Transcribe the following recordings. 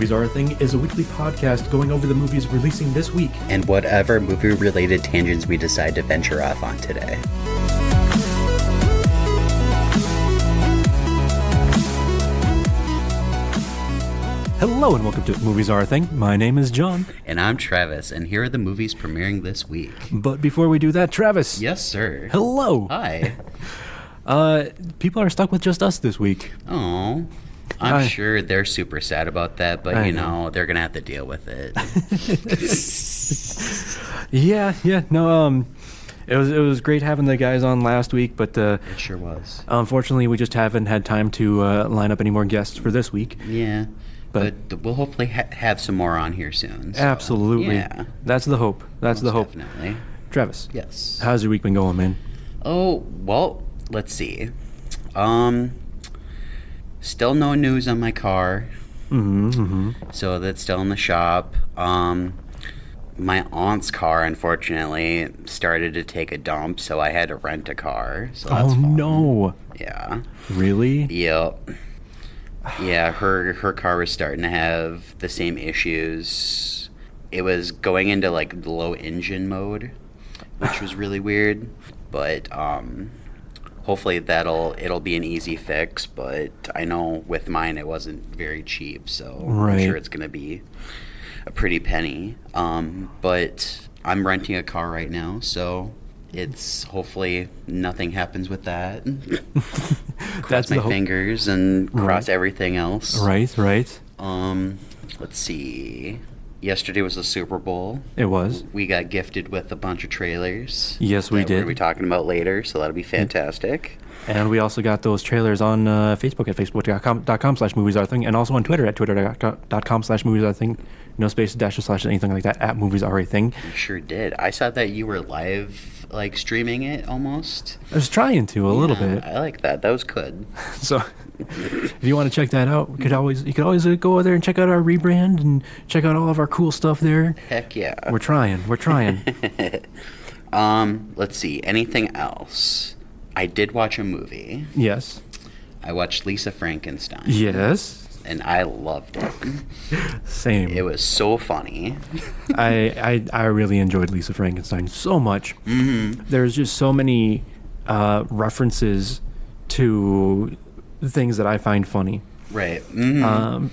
Movies Are a Thing is a weekly podcast going over the movies releasing this week. And whatever movie-related tangents we decide to venture off on today. Hello and welcome to Movies Are a Thing. My name is John. And I'm Travis, and here are the movies premiering this week. But before we do that, Travis. Yes, sir. Hello. Hi. People are stuck with just us this week. Oh, I'm sure they're super sad about that, but you know, they're gonna have to deal with it. No, it was great having the guys on last week, but It sure was. Unfortunately, we just haven't had time to line up any more guests for this week. Yeah, but we'll hopefully have some more on here soon. So, Absolutely. Yeah. That's the hope. That's the hope. Definitely. Travis. Yes. How's your week been going, man? Oh, well, let's see. Still no news on my car. So that's still in the shop. My aunt's car, unfortunately, started to take a dump, so I had to rent a car. So that's fun. No. Yeah. Really? Yep. Yeah, her car was starting to have the same issues. It was going into like low engine mode, which was really weird. But hopefully it'll be an easy fix. But I know with mine it wasn't very cheap, so I'm sure it's gonna be a pretty penny. But I'm renting a car right now, so it's hopefully nothing happens with that. Cross my fingers and cross everything else. Right. Let's see. Yesterday was the Super Bowl. It was. We got gifted with a bunch of trailers. Yes, we did. We're going to be talking about later, so that'll be fantastic. And we also got those trailers on Facebook at facebook.com/moviesarethathing, and also on Twitter at twitter.com/moviesarethathing. No space, dashes, slash, anything like that, at Movies Are a Thing. You sure did. I saw that you were live, like, streaming it almost. I was trying to, a little bit. I like that. That was good. So, if you want to check that out, you could always go over there and check out our rebrand and check out all of our cool stuff there. Heck yeah. We're trying. Let's see. Anything else? I did watch a movie. Yes. I watched Lisa Frankenstein. Yes. And I loved it. Same. It was so funny. I really enjoyed Lisa Frankenstein so much. Mm-hmm. There's just so many references to things that I find funny. Right. Mm-hmm.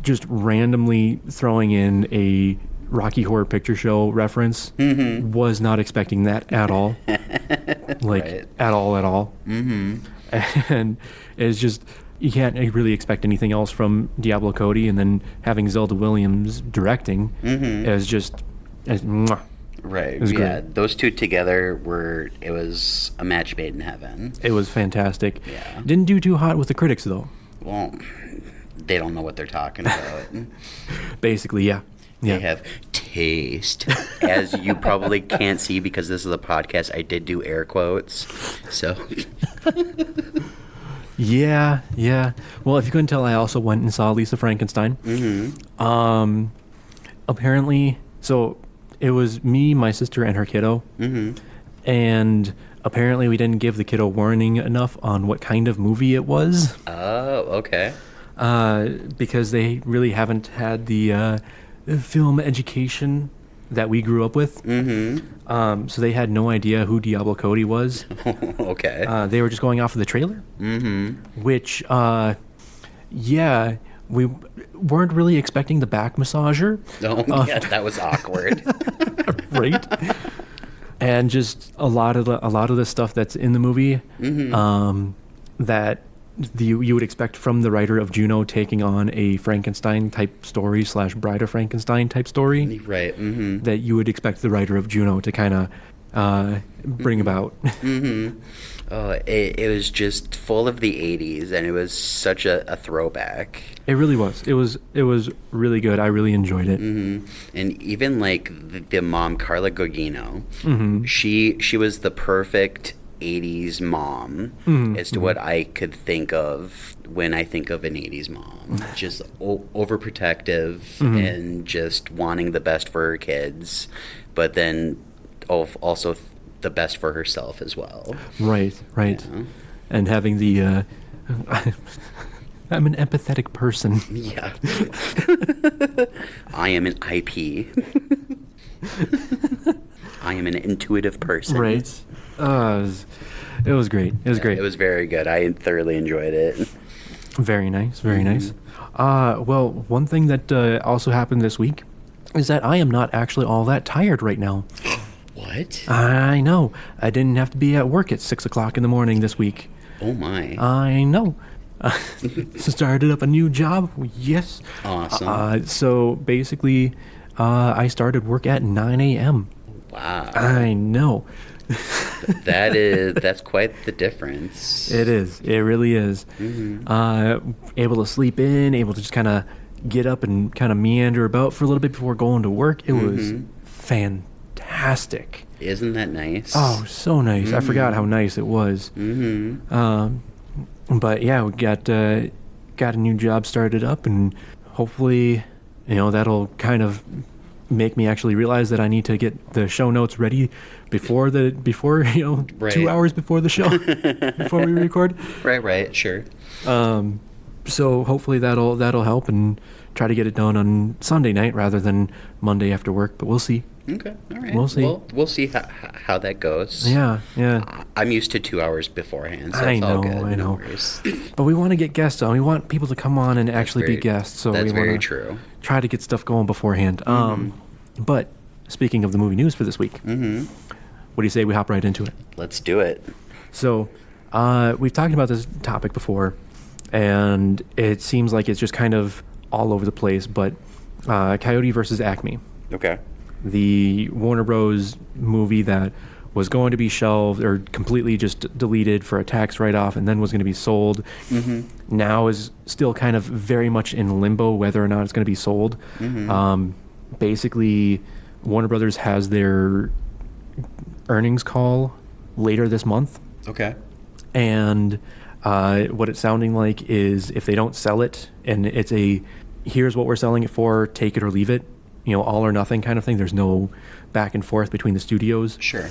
Just randomly throwing in a Rocky Horror Picture Show reference. Mm-hmm. Was not expecting that at all. At all. Mm-hmm. And it's just, you can't really expect anything else from Diablo Cody, and then having Zelda Williams directing is just mwah. Right. It was great. Those two together it was a match made in heaven. It was fantastic. Yeah. Didn't do too hot with the critics though. Well, they don't know what they're talking about. Basically, yeah. They have taste. As you probably can't see because this is a podcast, I did do air quotes. So Yeah. Well, if you couldn't tell, I also went and saw Lisa Frankenstein. Mm-hmm. Apparently, so it was me, my sister, and her kiddo. Mm-hmm. And apparently we didn't give the kiddo warning enough on what kind of movie it was. Oh, okay. Because they really haven't had the film education that we grew up with. Mm-hmm. So they had no idea who Diablo Cody was. Okay. They were just going off of the trailer. Mm-hmm. Which, we weren't really expecting the back massager. Oh, yeah, that was awkward. Right? And just a lot of the stuff that's in the movie, that you would expect from the writer of Juno taking on a Frankenstein type story / Bride of Frankenstein type story. Right. Mm-hmm. That you would expect the writer of Juno to kind of bring about. Mm-hmm. It was just full of the 80s, and it was such a throwback. It really was. It was really good. I really enjoyed it. Mm-hmm. And even like the mom, Carla Gugino, she was the perfect 80s mom as to what I could think of when I think of an 80s mom. Just overprotective and just wanting the best for her kids, but then also the best for herself as well. Right. Yeah. And having the I'm an empathetic person. Yeah. I am an IP. I am an intuitive person. Right. It was great. It was great. It was very good. I thoroughly enjoyed it. Very nice. Very nice. Well, one thing that also happened this week is that I am not actually all that tired right now. What? I know. I didn't have to be at work at 6 o'clock in the morning this week. Oh my. I know. Started up a new job. Yes. Awesome. So basically, I started work at 9 a.m. Wow. I know. That's quite the difference. It is. It really is. Able to sleep in, able to just kind of get up and kind of meander about for a little bit before going to work. It was fantastic. Isn't that nice? Oh, so nice. I forgot how nice it was. But yeah, we got a new job started up, and hopefully, that'll kind of make me actually realize that I need to get the show notes ready before 2 hours before the show, before we record. Right, sure. So hopefully that'll help, and try to get it done on Sunday night rather than Monday after work. But we'll see. Okay, all right. We'll see. We'll see how that goes. Yeah. I'm used to 2 hours beforehand, so I it's all know, good. I know. No worries. But we want to get guests on. We want people to come on and actually be guests. So that's we very want to true. try to get stuff going beforehand. But speaking of the movie news for this week, what do you say we hop right into it? Let's do it. So we've talked about this topic before, and it seems like it's just kind of all over the place. But Coyote versus Acme. Okay. The Warner Bros. Movie that was going to be shelved or completely just deleted for a tax write-off and then was going to be sold, now is still kind of very much in limbo whether or not it's going to be sold. Basically, Warner Brothers has their earnings call later this month. Okay. And what it's sounding like is if they don't sell it, and it's here's what we're selling it for, take it or leave it, all or nothing kind of thing. There's no back and forth between the studios. Sure.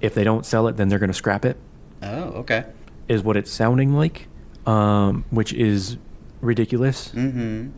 If they don't sell it, then they're going to scrap it. Oh, okay. Is what it's sounding like, which is ridiculous. And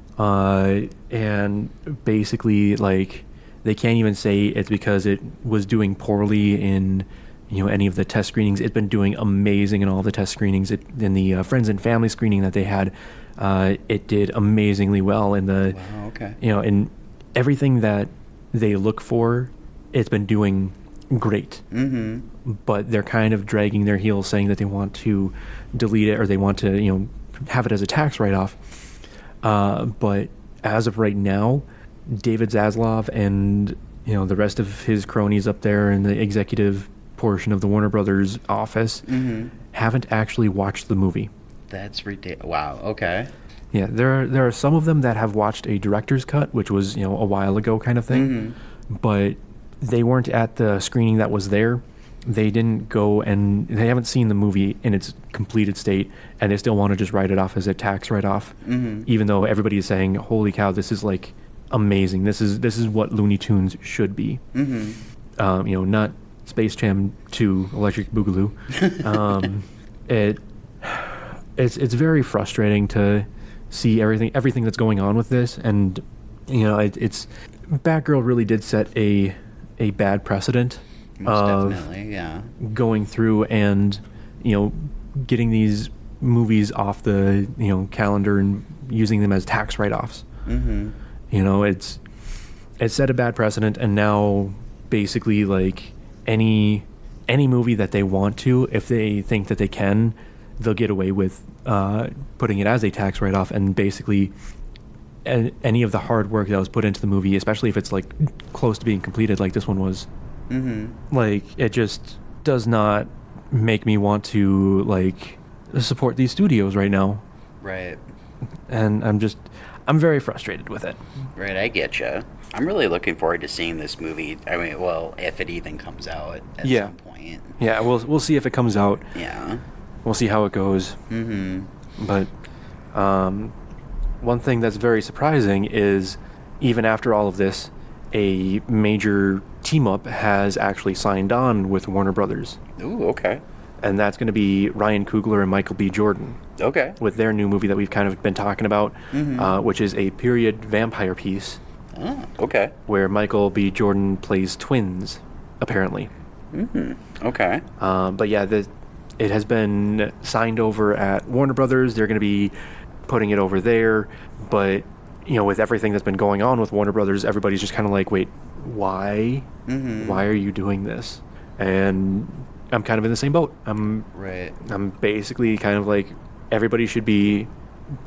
basically, like, they can't even say it's because it was doing poorly in any of the test screenings. It's been doing amazing in all the test screenings. In the friends and family screening that they had, it did amazingly well in the Wow, okay. in everything that they look for. It's been doing great. But they're kind of dragging their heels, saying that they want to delete it or they want to have it as a tax write-off. But as of right now, David Zaslav and the rest of his cronies up there in the executive portion of the Warner Brothers office haven't actually watched the movie. That's ridiculous. Wow. Okay. Yeah, there are some of them that have watched a director's cut, which was a while ago kind of thing, but they weren't at the screening that was there. They didn't go, and they haven't seen the movie in its completed state, and they still want to just write it off as a tax write-off, even though everybody is saying, "Holy cow, this is like amazing! This is what Looney Tunes should be." Not Space Jam 2 Electric Boogaloo. It's very frustrating to see everything that's going on with this, and it's Batgirl really did set a bad precedent. Most definitely, yeah. Going through and getting these movies off the calendar and using them as tax write-offs. It's set a bad precedent, and now basically like any movie that they want to, if they think that they can, they'll get away with putting it as a tax write-off, and basically any of the hard work that was put into the movie, especially if it's like close to being completed like this one was, like it just does not make me want to like support these studios right now. Right. And I'm very frustrated with it. Right, I get you. I'm really looking forward to seeing this movie. I mean, well, if it even comes out at some point. Yeah, we'll see if it comes out. Yeah. We'll see how it goes. But one thing that's very surprising is, even after all of this, a major team-up has actually signed on with Warner Brothers. Ooh, okay. and that's going to be Ryan Coogler and Michael B. Jordan. Okay. With their new movie that we've kind of been talking about, which is a period vampire piece. Oh, okay. Where Michael B. Jordan plays twins, apparently. Okay. But yeah, it has been signed over at Warner Brothers. They're going to be putting it over there. But, with everything that's been going on with Warner Brothers, everybody's just kind of like, wait, why? Why are you doing this? And I'm kind of in the same boat. I'm basically kind of like, everybody should be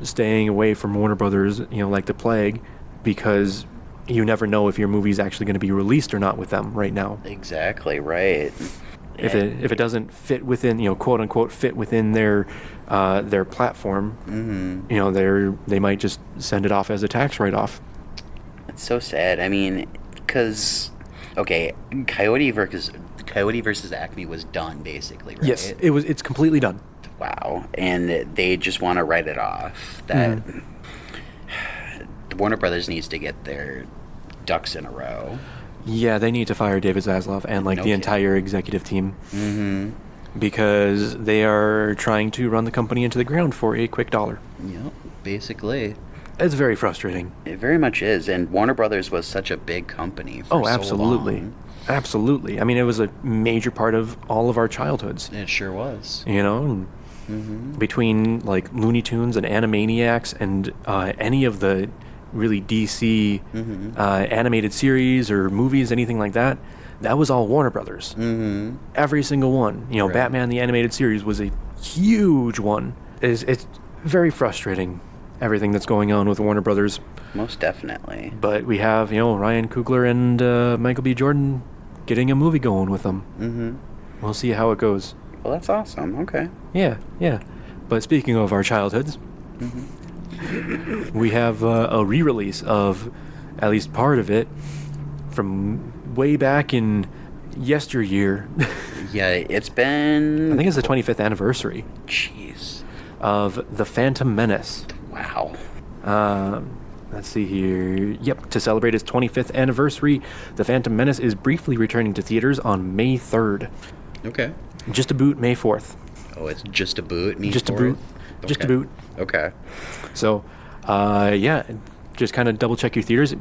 staying away from Warner Brothers, like the plague, because you never know if your movie's actually going to be released or not with them right now. Exactly, right. If it doesn't fit within, quote unquote, fit within their platform, they might just send it off as a tax write-off. It's so sad. I mean, because Coyote versus Acme was done basically, right? Yes, it's completely done. Wow, and they just want to write it off. That Warner Brothers needs to get their ducks in a row. Yeah, they need to fire David Zaslav and the entire executive team, because they are trying to run the company into the ground for a quick dollar. Yep, basically. It's very frustrating. It very much is, and Warner Brothers was such a big company for absolutely. so long. Absolutely. I mean, it was a major part of all of our childhoods. It sure was. Between Looney Tunes and Animaniacs and any of the really DC animated series or movies, anything like that, that was all Warner Brothers. Every single one. Right. Batman the Animated Series was a huge one. It's very frustrating, everything that's going on with Warner Brothers. Most definitely. But we have, Ryan Coogler and Michael B. Jordan getting a movie going with them. We'll see how it goes. Well, that's awesome. Okay. Yeah. But speaking of our childhoods, we have a re-release of at least part of it from way back in yesteryear. Yeah, it's been... I think it's the 25th anniversary. Jeez. Of The Phantom Menace. Wow. Let's see here. Yep, to celebrate its 25th anniversary, The Phantom Menace is briefly returning to theaters on May 3rd. Okay. Just a boot, May 4th. Oh, it's just a boot? Just a boot. Okay. Just a boot. Okay. So, just kind of double check your theaters.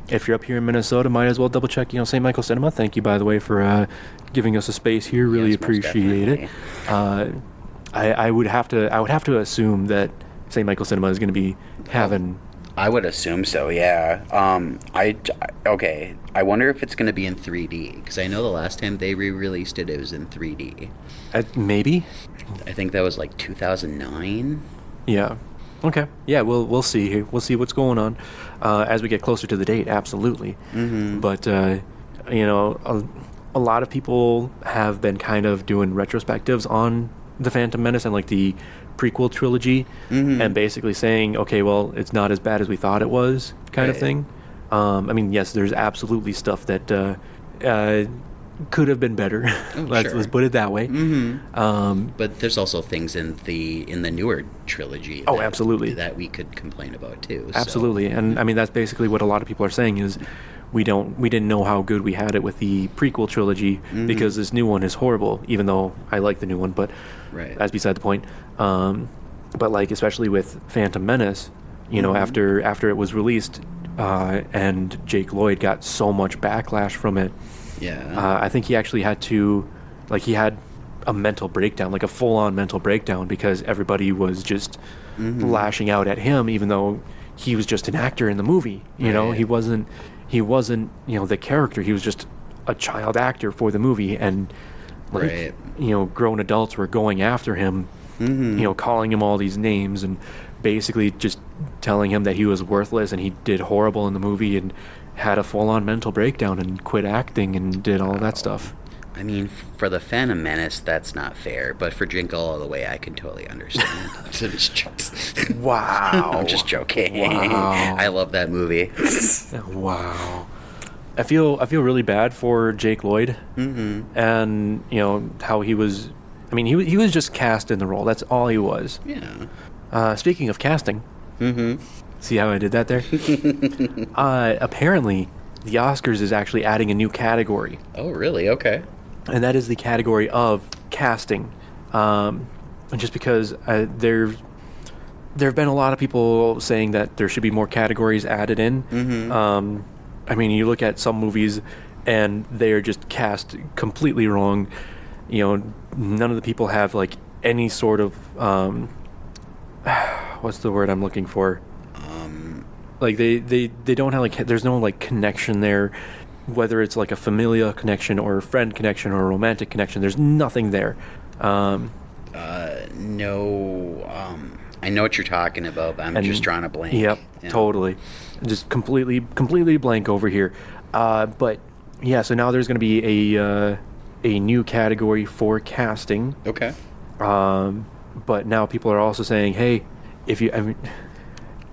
If you're up here in Minnesota, might as well double check, St. Michael Cinema. Thank you, by the way, for giving us a space here. Really appreciate it. I would have to assume that St. Michael Cinema is going to be having... I would assume so, yeah. I wonder if it's going to be in 3D, because I know the last time they re-released it was in 3D. Maybe. I think that was 2009. Yeah. Okay. Yeah, we'll see here. We'll see what's going on as we get closer to the date. Absolutely. But a lot of people have been kind of doing retrospectives on The Phantom Menace and the prequel trilogy, and basically saying, okay, well, it's not as bad as we thought it was, kind of thing. I mean, yes, there's absolutely stuff that could have been better. Let's put it that way. But there's also things in the newer trilogy. Absolutely, that we could complain about too. Absolutely, and I mean that's basically what a lot of people are saying is we didn't know how good we had it with the prequel trilogy because this new one is horrible. Even though I like the new one, but that's beside the point. But especially with Phantom Menace, after it was released, and Jake Lloyd got so much backlash from it. Yeah. I think he actually had to, he had a mental breakdown, a full-on mental breakdown, because everybody was just lashing out at him, even though he was just an actor in the movie. He wasn't, the character. He was just a child actor for the movie, and grown adults were going after him, calling him all these names and basically just telling him that he was worthless and he did horrible in the movie and had a full-on mental breakdown and quit acting and did all that stuff. I mean, for the Phantom Menace, that's not fair, but for Jingle All the Way, I can totally understand. Wow. I'm just joking. Wow. I love that movie. Wow. I feel really bad for Jake Lloyd, and how he was. I mean, he was just cast in the role. That's all he was. Yeah. Speaking of casting, see how I did that there? Apparently, the Oscars is actually adding a new category. Oh, really? Okay. And that is the category of casting. just because there have been a lot of people saying that there should be more categories added in. I mean, you look at some movies and they are just cast completely wrong. None of the people have like any sort of what's the word I'm looking for? Like they don't have like, there's no like connection there, whether it's like a familial connection or a friend connection or a romantic connection. There's nothing there. No. I know what you're talking about, but I'm just drawing a blank. Yep, totally. Just completely blank over here. But yeah, so now there's going to be a new category for casting. Okay. But now people are also saying, hey,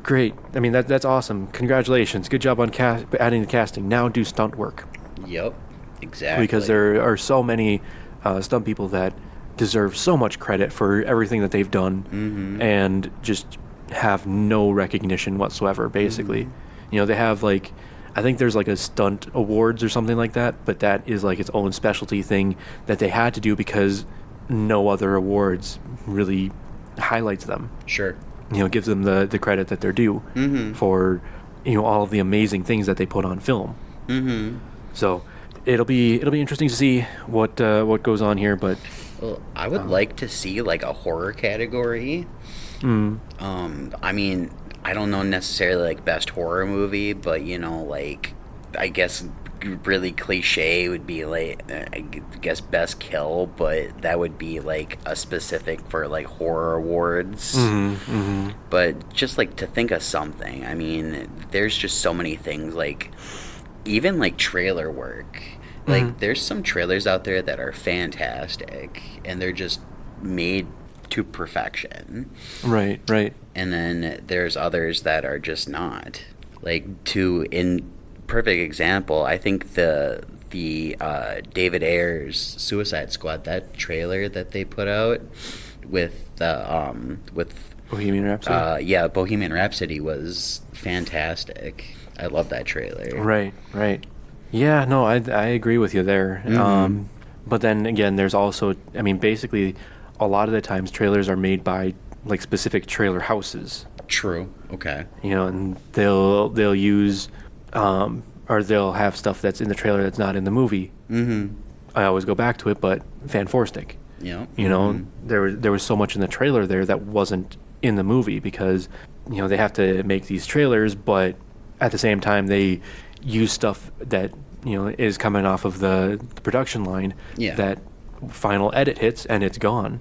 great. I mean, that's awesome. Congratulations. Good job on adding the casting. Now do stunt work. Yep, exactly. Because there are so many stunt people that deserve so much credit for everything that they've done and just have no recognition whatsoever, basically. They have like, I think there's like a stunt awards or something like that, but that is like its own specialty thing that they had to do because no other awards really highlights them. Sure. Gives them the credit that they're due for, all of the amazing things that they put on film. So it'll be interesting to see what goes on here, but well, I would like to see like a horror category. I mean, I don't know necessarily like best horror movie, but like I guess really cliche would be like I guess best kill, but that would be like a specific for like horror awards. But just like to think of something, I mean, there's just so many things, like even like trailer work. Like there's some trailers out there that are fantastic and they're just made to perfection. Right. And then there's others that are just not. Like in perfect example, I think the David Ayer's Suicide Squad, that trailer that they put out with Bohemian Rhapsody. Bohemian Rhapsody was fantastic. I love that trailer. Right. Yeah, no, I agree with you there. But then again, there's also, I mean, basically, a lot of the times trailers are made by like specific trailer houses. True. Okay. And they'll use or they'll have stuff that's in the trailer that's not in the movie. I always go back to it, but Fan Four Stick. Yeah. There was so much in the trailer there that wasn't in the movie because they have to make these trailers, but at the same time they use stuff that is coming off of the production line that final edit hits and it's gone.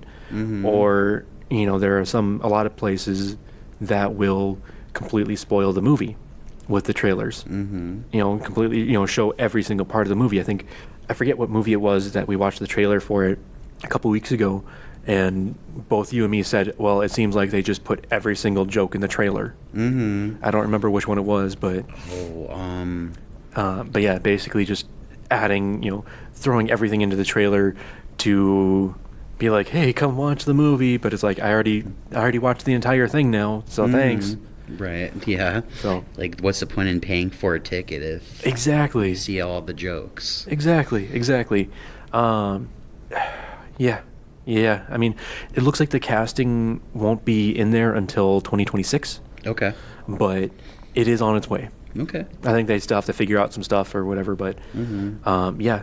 Or there are a lot of places that will completely spoil the movie with the trailers. Completely show every single part of the movie. I forget what movie it was that we watched the trailer for it a couple weeks ago, and both you and me said, well, it seems like they just put every single joke in the trailer. I don't remember which one it was, but but yeah, basically just adding, throwing everything into the trailer to be like, hey, come watch the movie, but it's like I already watched the entire thing now, so thanks. Right. Yeah. So like, what's the point in paying for a ticket if exactly you see all the jokes? Exactly. Yeah. I mean, it looks like the casting won't be in there until 2026. Okay. But it is on its way. Okay. I think they still have to figure out some stuff or whatever, but yeah,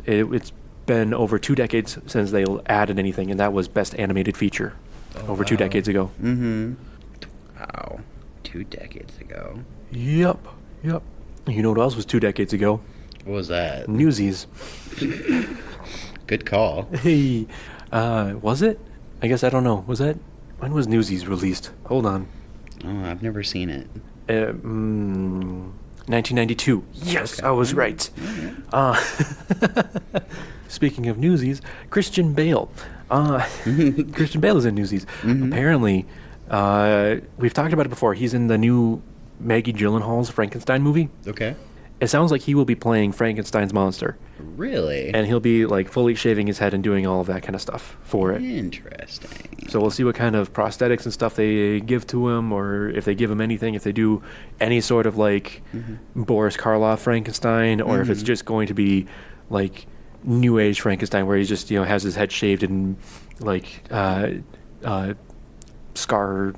it's been over 2 decades since they added anything, and that was Best Animated Feature over 2 decades ago. Wow. 2 decades ago. Yep. You know what else was 2 decades ago? What was that? Newsies. Good call. Hey, was it? I guess I don't know. When was Newsies released? Hold on. Oh, I've never seen it. 1992. Yes, okay. I was right. Speaking of Newsies, Christian Bale. Christian Bale is in Newsies. Apparently, we've talked about it before. He's in the new Maggie Gyllenhaal's Frankenstein movie. Okay. It sounds like he will be playing Frankenstein's monster. Really? And he'll be like fully shaving his head and doing all of that kind of stuff for it. Interesting. So we'll see what kind of prosthetics and stuff they give to him, or if they give him anything, if they do any sort of like Boris Karloff Frankenstein, or if it's just going to be like new age Frankenstein where he just has his head shaved and like scar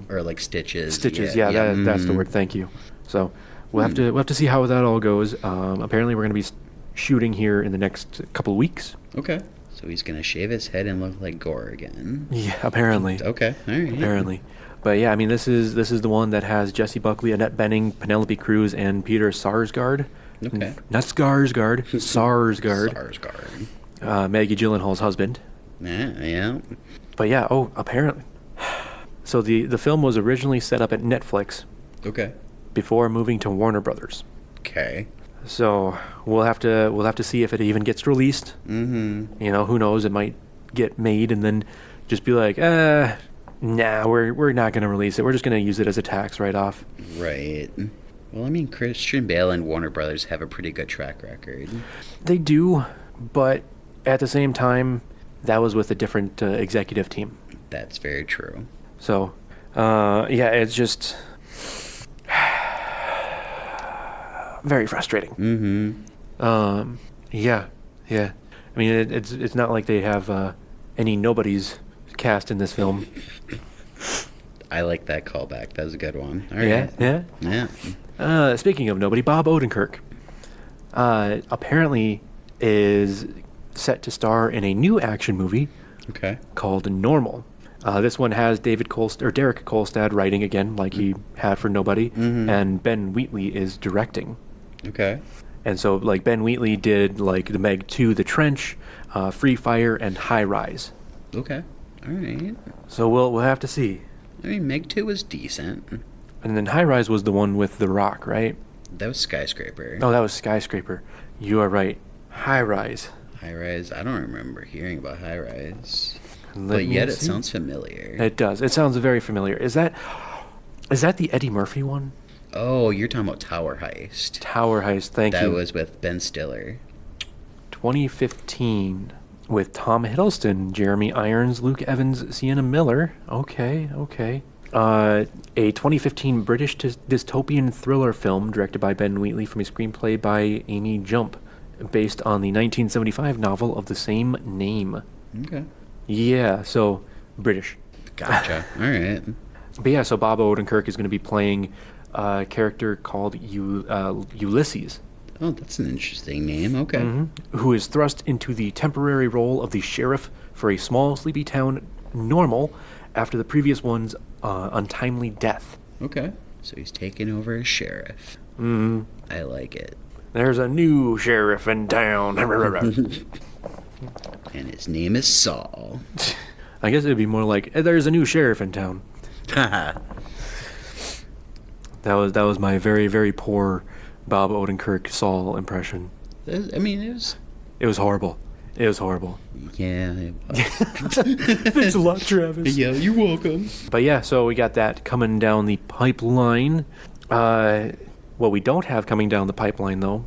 or like stitches. Stitches, yeah. That's the word. Thank you. So we'll have to see how that all goes. Apparently, we're going to be shooting here in the next couple of weeks. Okay. So he's going to shave his head and look like Gore again. Yeah, apparently. Okay. All right. Apparently. But yeah, I mean, this is the one that has Jesse Buckley, Annette Bening, Penelope Cruz, and Peter Sarsgaard. Okay. Not Skarsgård, Sarsgaard. Sarsgaard. Maggie Gyllenhaal's husband. Yeah. But yeah, apparently. So the film was originally set up at Netflix. Okay. Before moving to Warner Brothers. Okay. So we'll have to see if it even gets released. Mm-hmm. Who knows? It might get made and then just be like, nah, we're not going to release it. We're just going to use it as a tax write-off. Right. Well, I mean, Christian Bale and Warner Brothers have a pretty good track record. They do, but at the same time, that was with a different executive team. That's very true. So, yeah, it's just very frustrating. Mm-hmm. Yeah. I mean, it's not like they have any nobodies cast in this film. I like that callback. That was a good one. All right. Yeah. Speaking of nobody, Bob Odenkirk apparently is set to star in a new action movie. Okay. Called Normal. This one has Derek Kolstad writing again, like he had for Nobody, and Ben Wheatley is directing. Okay. And so, like, Ben Wheatley did, like, the Meg 2, The Trench, Free Fire, and High Rise. Okay. All right. So we'll have to see. I mean, Meg 2 was decent. And then High Rise was the one with The Rock, right? That was Skyscraper. Oh, that was Skyscraper. You are right. High Rise. High Rise? I don't remember hearing about High Rise. But yet it sounds familiar. It does. It sounds very familiar. Is that the Eddie Murphy one? Oh, you're talking about Tower Heist. Tower Heist, thank you. That was with Ben Stiller. 2015 with Tom Hiddleston, Jeremy Irons, Luke Evans, Sienna Miller. Okay. A 2015 British dystopian thriller film directed by Ben Wheatley from a screenplay by Amy Jump, based on the 1975 novel of the same name. Okay. Yeah, so British. Gotcha. All right. But yeah, so Bob Odenkirk is going to be playing a character called Ulysses. Oh, that's an interesting name. Okay. Who is thrust into the temporary role of the sheriff for a small, sleepy town, Normal, after the previous one's untimely death. Okay. So he's taking over as sheriff. I like it. There's a new sheriff in town. And his name is Saul. I guess it would be more like, there's a new sheriff in town. That was my very, very poor Bob Odenkirk Saul impression. I mean, it was horrible. It was horrible. Yeah, it was. Thanks a lot, Travis. Yeah, you're welcome. But yeah, so we got that coming down the pipeline. What we don't have coming down the pipeline, though,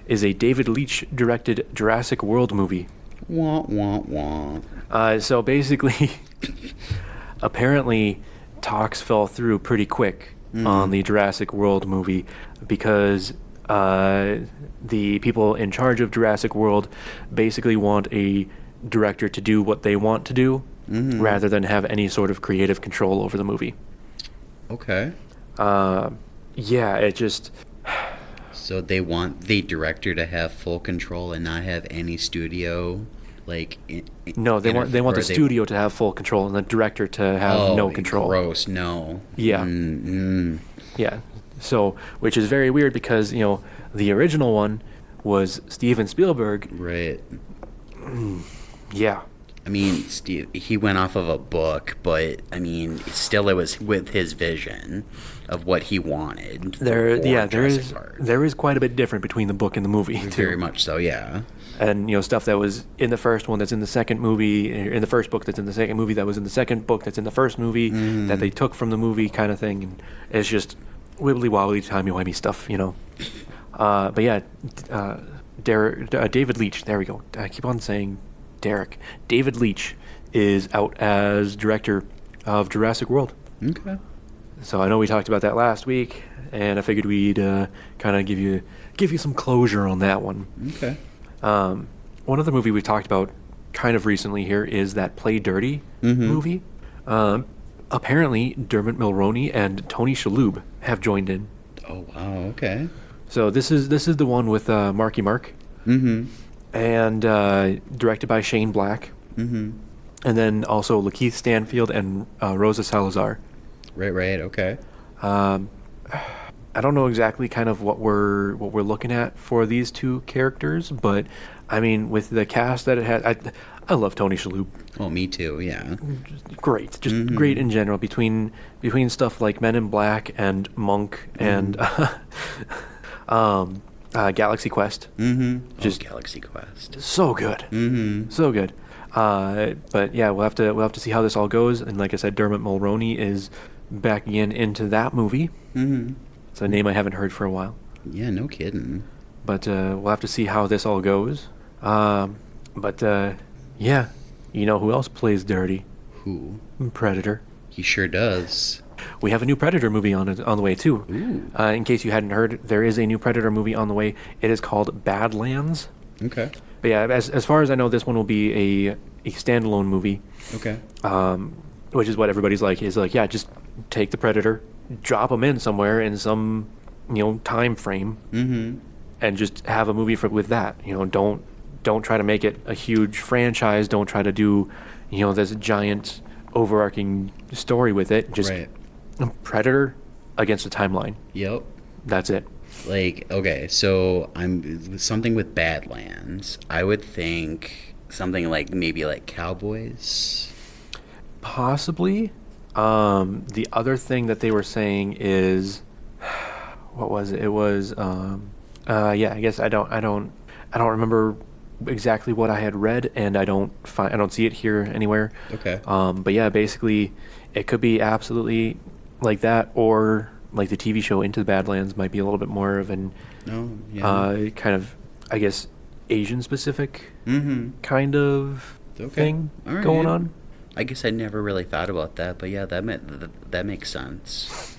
is a David Leitch-directed Jurassic World movie. Wah, wah, wah. So basically, apparently, talks fell through pretty quick on the Jurassic World movie because the people in charge of Jurassic World basically want a director to do what they want to do rather than have any sort of creative control over the movie. Okay. Yeah, it just... So they want the director to have full control and not have any studio, like... No, they want the studio to have full control and the director to have no control. Gross, no. Yeah. Yeah. So, which is very weird because, the original one was Steven Spielberg. Right. Yeah. I mean, he went off of a book, but, I mean, still it was with his vision of what he wanted. There is quite a bit different between the book and the movie, too. Very much so, yeah. And, stuff that was in the first one that's in the second movie, in the first book that's in the second movie, that was in the second book that's in the first movie, that they took from the movie kind of thing. And it's just wibbly-wobbly, timey-wimey stuff, But yeah, David Leitch, there we go. I keep on saying Derek. David Leitch is out as director of Jurassic World. Okay. So I know we talked about that last week, and I figured we'd kind of give you some closure on that one. Okay. one other movie we talked about kind of recently here is that Play Dirty movie. Apparently, Dermot Mulroney and Tony Shalhoub have joined in. Oh wow, okay. So this is the one with Marky Mark, and directed by Shane Black, and then also Lakeith Stanfield and Rosa Salazar. Right, okay. I don't know exactly kind of what we're looking at for these two characters, but I mean, with the cast that it has, I love Tony Shalhoub. Oh, me too. Yeah. Great, just great in general. Between stuff like Men in Black and Monk and Galaxy Quest. Just Galaxy Quest. So good. So good. But yeah, we'll have to see how this all goes. And like I said, Dermot Mulroney is back again into that movie. It's a name I haven't heard for a while. Yeah, no kidding. But we'll have to see how this all goes. Yeah, you know who else plays dirty? Who? Predator. He sure does. We have a new Predator movie on the way too. In case you hadn't heard, there is a new Predator movie on the way. It is called Badlands. Okay. But yeah, as far as I know, this one will be a standalone movie. Okay. Which is what everybody's like. Is like, yeah, just take the Predator, drop him in somewhere in some time frame, and just have a movie with that. Don't try to make it a huge franchise. Don't try to do this giant overarching story with it. Just Predator against a timeline. Yep. That's it. Like, okay, so I'm something with Badlands. I would think something like maybe like Cowboys. Possibly. The other thing that they were saying is, what was it? It was I guess I don't remember exactly what I had read, and I don't see it here anywhere. Okay. But yeah, basically it could be absolutely like that, or like the TV show Into the Badlands might be a little bit more of an kind of, I guess, Asian specific kind of thing going on. I guess I never really thought about that, but yeah, that makes sense.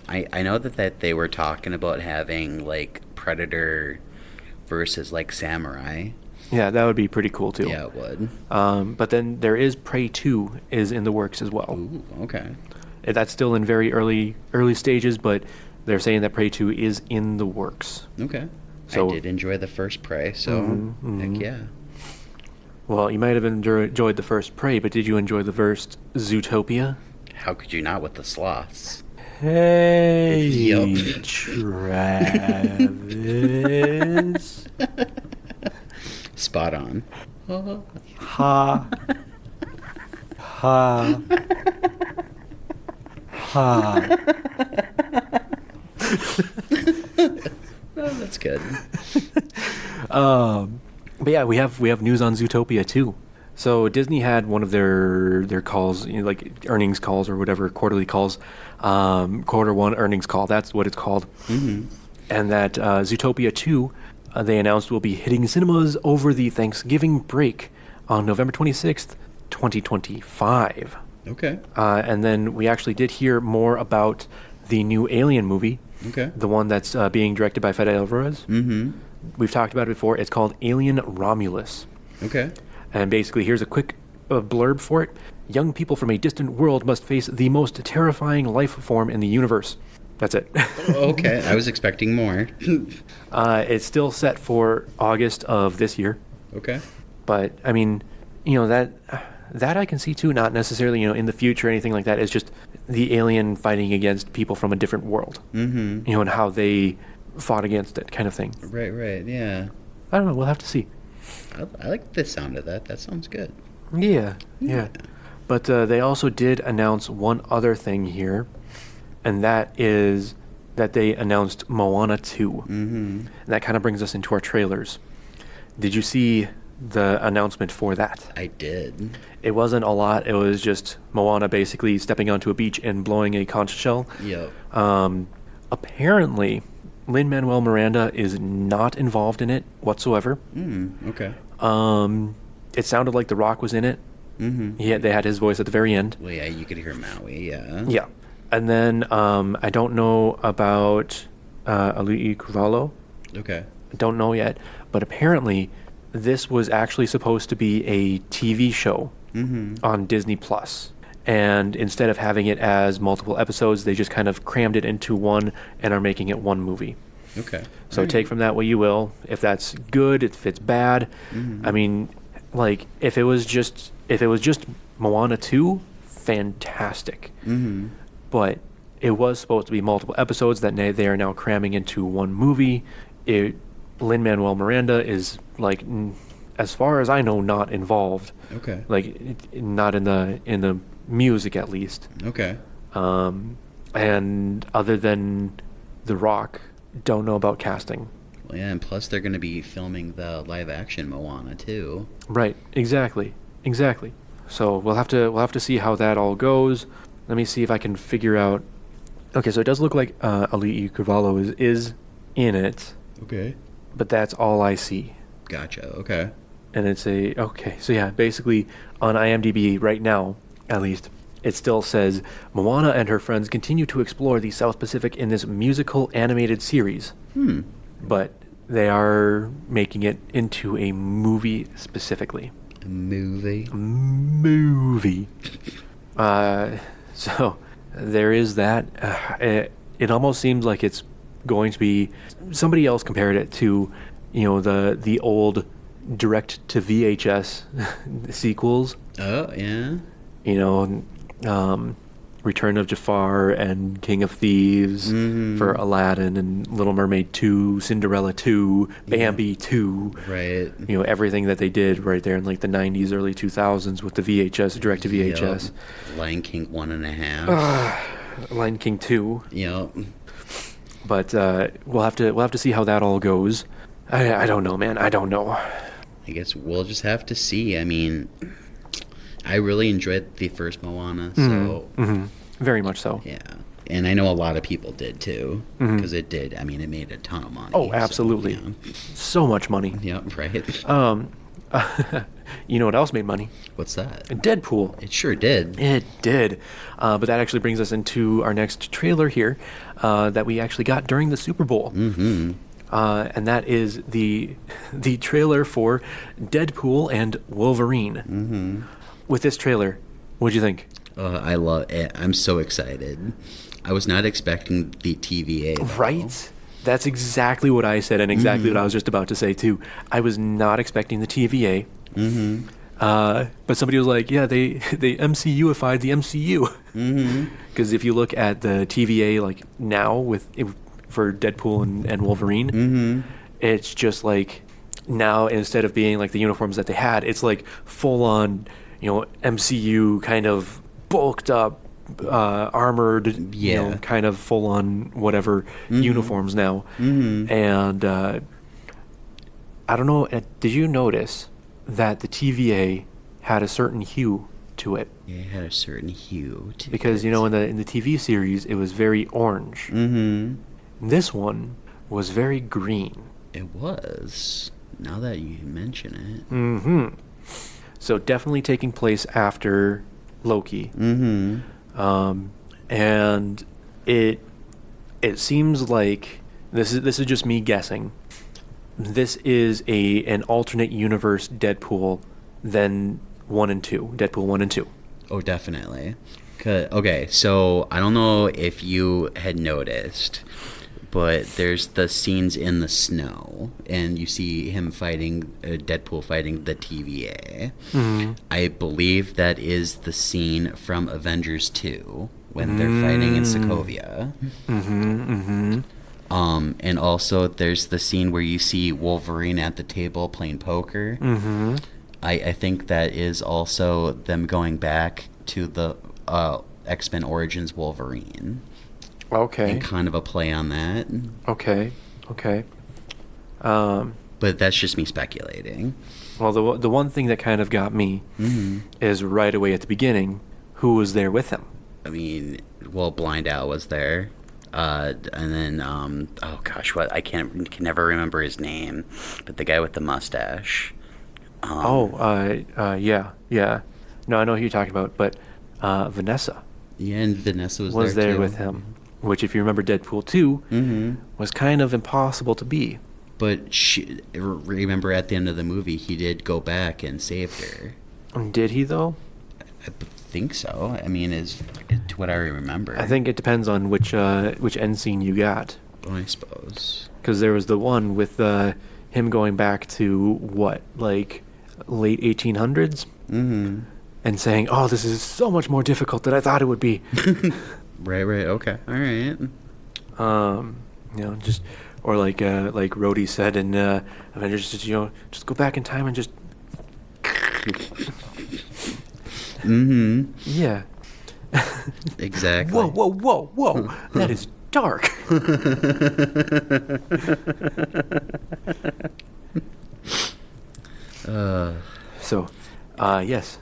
I know that they were talking about having like Predator versus like Samurai. Yeah, that would be pretty cool too. Yeah, it would. But then there is Prey 2 is in the works as well. Ooh, okay. That's still in very early stages, but they're saying that Prey 2 is in the works. Okay. So, I did enjoy the first Prey, so heck yeah. Well, you might have enjoyed the first Prey, but did you enjoy the first Zootopia? How could you not with the sloths? Hey, Travis. Spot on. Ha. Ha. Ha. Oh, that's good. But yeah, we have news on Zootopia too. So Disney had one of their calls, like earnings calls or whatever, quarterly calls, quarter one earnings call. That's what it's called. And that Zootopia 2, they announced will be hitting cinemas over the Thanksgiving break on November 26th, 2025. Okay. And then we actually did hear more about the new Alien movie. Okay. The one that's being directed by Fede Alvarez. We've talked about it before. It's called Alien Romulus. Okay. And basically, here's a quick blurb for it. Young people from a distant world must face the most terrifying life form in the universe. That's it. Okay. I was expecting more. It's still set for August of this year. Okay. But, I mean, that I can see too, not necessarily, in the future or anything like that. It's just the alien fighting against people from a different world. And how they fought against it kind of thing. Right, yeah. I don't know. We'll have to see. I like the sound of that. That sounds good. Yeah. But they also did announce one other thing here, and that is that they announced Moana 2. And that kind of brings us into our trailers. Did you see the announcement for that? I did. It wasn't a lot. It was just Moana basically stepping onto a beach and blowing a conch shell. Yep. Apparently, Lin-Manuel Miranda is not involved in it whatsoever. Okay. It sounded like The Rock was in it. They had his voice at the very end. Well, yeah, you could hear Maui, yeah. Yeah. And then I don't know about Alii Kulalo. Okay. I don't know yet. But apparently this was actually supposed to be a TV show on Disney Plus. And instead of having it as multiple episodes, they just kind of crammed it into one and are making it one movie. Okay. So take from that what you will. If that's good, if it's bad, I mean, like if it was just Moana 2, fantastic. But it was supposed to be multiple episodes that they are now cramming into one movie. Lin-Manuel Miranda is like, as far as I know, not involved. Okay. Like not in the music at least. Okay. And other than The Rock, don't know about casting. Well, yeah, and plus they're going to be filming the live-action Moana too. Right. Exactly. So we'll have to see how that all goes. Let me see if I can figure out. Okay, so it does look like Ali'i Cavallo is in it. Okay. But that's all I see. Gotcha. Okay. And it's so yeah, basically on IMDb right now, at least, it still says Moana and her friends continue to explore the South Pacific in this musical animated series. But they are making it into a movie specifically. A movie. So there is that. It almost seems like it's going to be. Somebody else compared it to, the old direct to VHS sequels. Oh yeah. Return of Jafar and King of Thieves for Aladdin and Little Mermaid 2, Cinderella 2, Bambi 2. Right. Everything that they did right there in like the 90s, early 2000s with the VHS, direct to VHS. Yep. Lion King 1.5. Lion King 2. Yep. But we'll have to see how that all goes. I don't know, man. I don't know. I guess we'll just have to see. I mean, I really enjoyed the first Moana, so very much so. Yeah, and I know a lot of people did too, because it did. I mean, it made a ton of money. Oh, absolutely, so much money. Yeah, right. You know what else made money? What's that? Deadpool. It sure did. It did. But that actually brings us into our next trailer here that we actually got during the Super Bowl. And that is the trailer for Deadpool and Wolverine. With this trailer, what'd you think? I love it. I'm so excited. I was not expecting the TVA. Though. Right? That's exactly what I said and exactly what I was just about to say, too. I was not expecting the TVA. But somebody was like, yeah, they MCU-ified the MCU. Because if you look at the TVA like now for Deadpool and Wolverine, it's just like now instead of being like the uniforms that they had, it's like full-on, MCU kind of bulked up, armored, kind of full-on whatever uniforms now. And I don't know, did you notice that the TVA had a certain hue to it? Yeah, it had a certain hue to because it. in the TV series it was very orange. This one was very green. It was. Now that you mention it. So definitely taking place after Loki. And it seems like this is just me guessing. This is an alternate universe Deadpool than 1 and 2. Deadpool 1 and 2. Oh, definitely. Okay, so I don't know if you had noticed, but there's the scenes in the snow, and you see him fighting, Deadpool fighting the TVA. I believe that is the scene from Avengers 2, when they're fighting in Sokovia. And also there's the scene where you see Wolverine at the table playing poker. I think that is also them going back to the X-Men Origins Wolverine. Okay. And kind of a play on that. Okay. But that's just me speculating. Well, the one thing that kind of got me is right away at the beginning, who was there with him? I mean, well, Blind Al was there. And then, oh gosh, what? I can never remember his name. But the guy with the mustache. Yeah. No, I know who you're talking about, but Vanessa. Yeah, and Vanessa was there too. with him. Which, if you remember Deadpool 2, was kind of impossible to be. But remember at the end of the movie, he did go back and saved her. Did he, though? I think so. I mean, is to what I remember. I think it depends on which end scene you got. Oh, I suppose. Because there was the one with him going back to, what, like, late 1800s? Mm-hmm. And saying, oh, this is so much more difficult than I thought it would be. Right, okay. All right. Just... Or like Rhodey said in Avengers, just go back in time and just... Mm-hmm. Yeah. Exactly. Whoa. That is dark. Yes.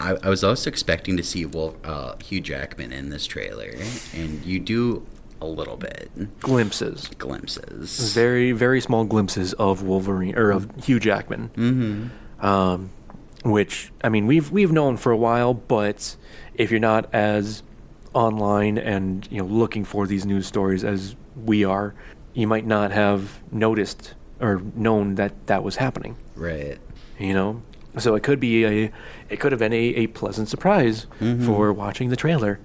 I was also expecting to see Hugh Jackman in this trailer, and you do a little bit. Glimpses. Very, very small glimpses of Wolverine, or of Hugh Jackman. Mm-hmm. Which, I mean, we've known for a while, but if you're not as online and, looking for these news stories as we are, you might not have noticed or known that was happening. Right. So it could have been a pleasant surprise for watching the trailer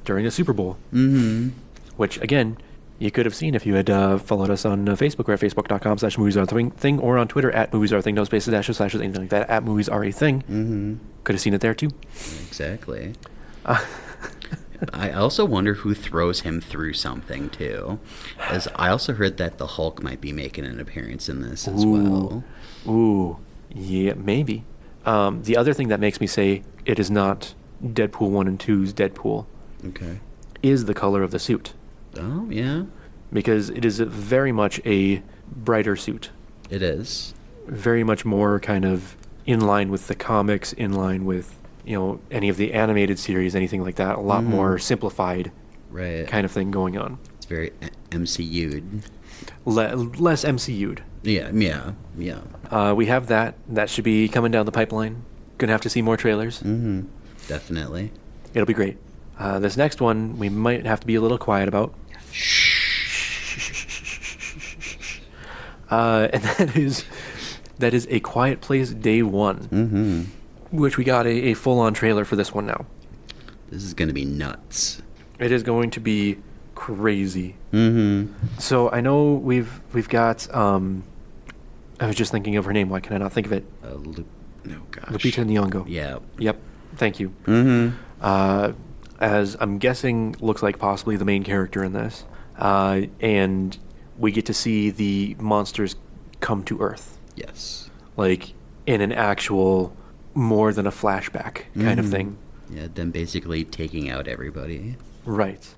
during the Super Bowl. Mm-hmm. Which, again, you could have seen if you had followed us on Facebook. We're at facebook.com/moviesarething, or on Twitter at moviesarething, no spaces, dashes, slashes, anything like that, at moviesarething. Mm-hmm. Could have seen it there, too. Exactly. I also wonder who throws him through something, too. As I also heard that the Hulk might be making an appearance in this as well. Ooh. Yeah, maybe. The other thing that makes me say it is not Deadpool 1 and 2's Deadpool is the color of the suit. Oh, yeah. Because it is very much a brighter suit. It is. Very much more kind of in line with the comics, in line with, any of the animated series, anything like that. A lot more simplified kind of thing going on. It's very MCU'd. Less MCU'd. Yeah. We have that. That should be coming down the pipeline. Gonna have to see more trailers. Mm-hmm. Definitely. It'll be great. This next one we might have to be a little quiet about. And that is A Quiet Place Day 1, which we got a full-on trailer for this one now. This is going to be nuts. It is going to be crazy. Mm-hmm. So I know we've got. I was just thinking of her name. Why can I not think of it? Lupita Nyong'o. Yeah. Yep. Thank you. Mm-hmm. As I'm guessing, looks like possibly the main character in this, and we get to see the monsters come to Earth. Yes. Like in an actual, more than a flashback kind of thing. Yeah, them basically taking out everybody. Right.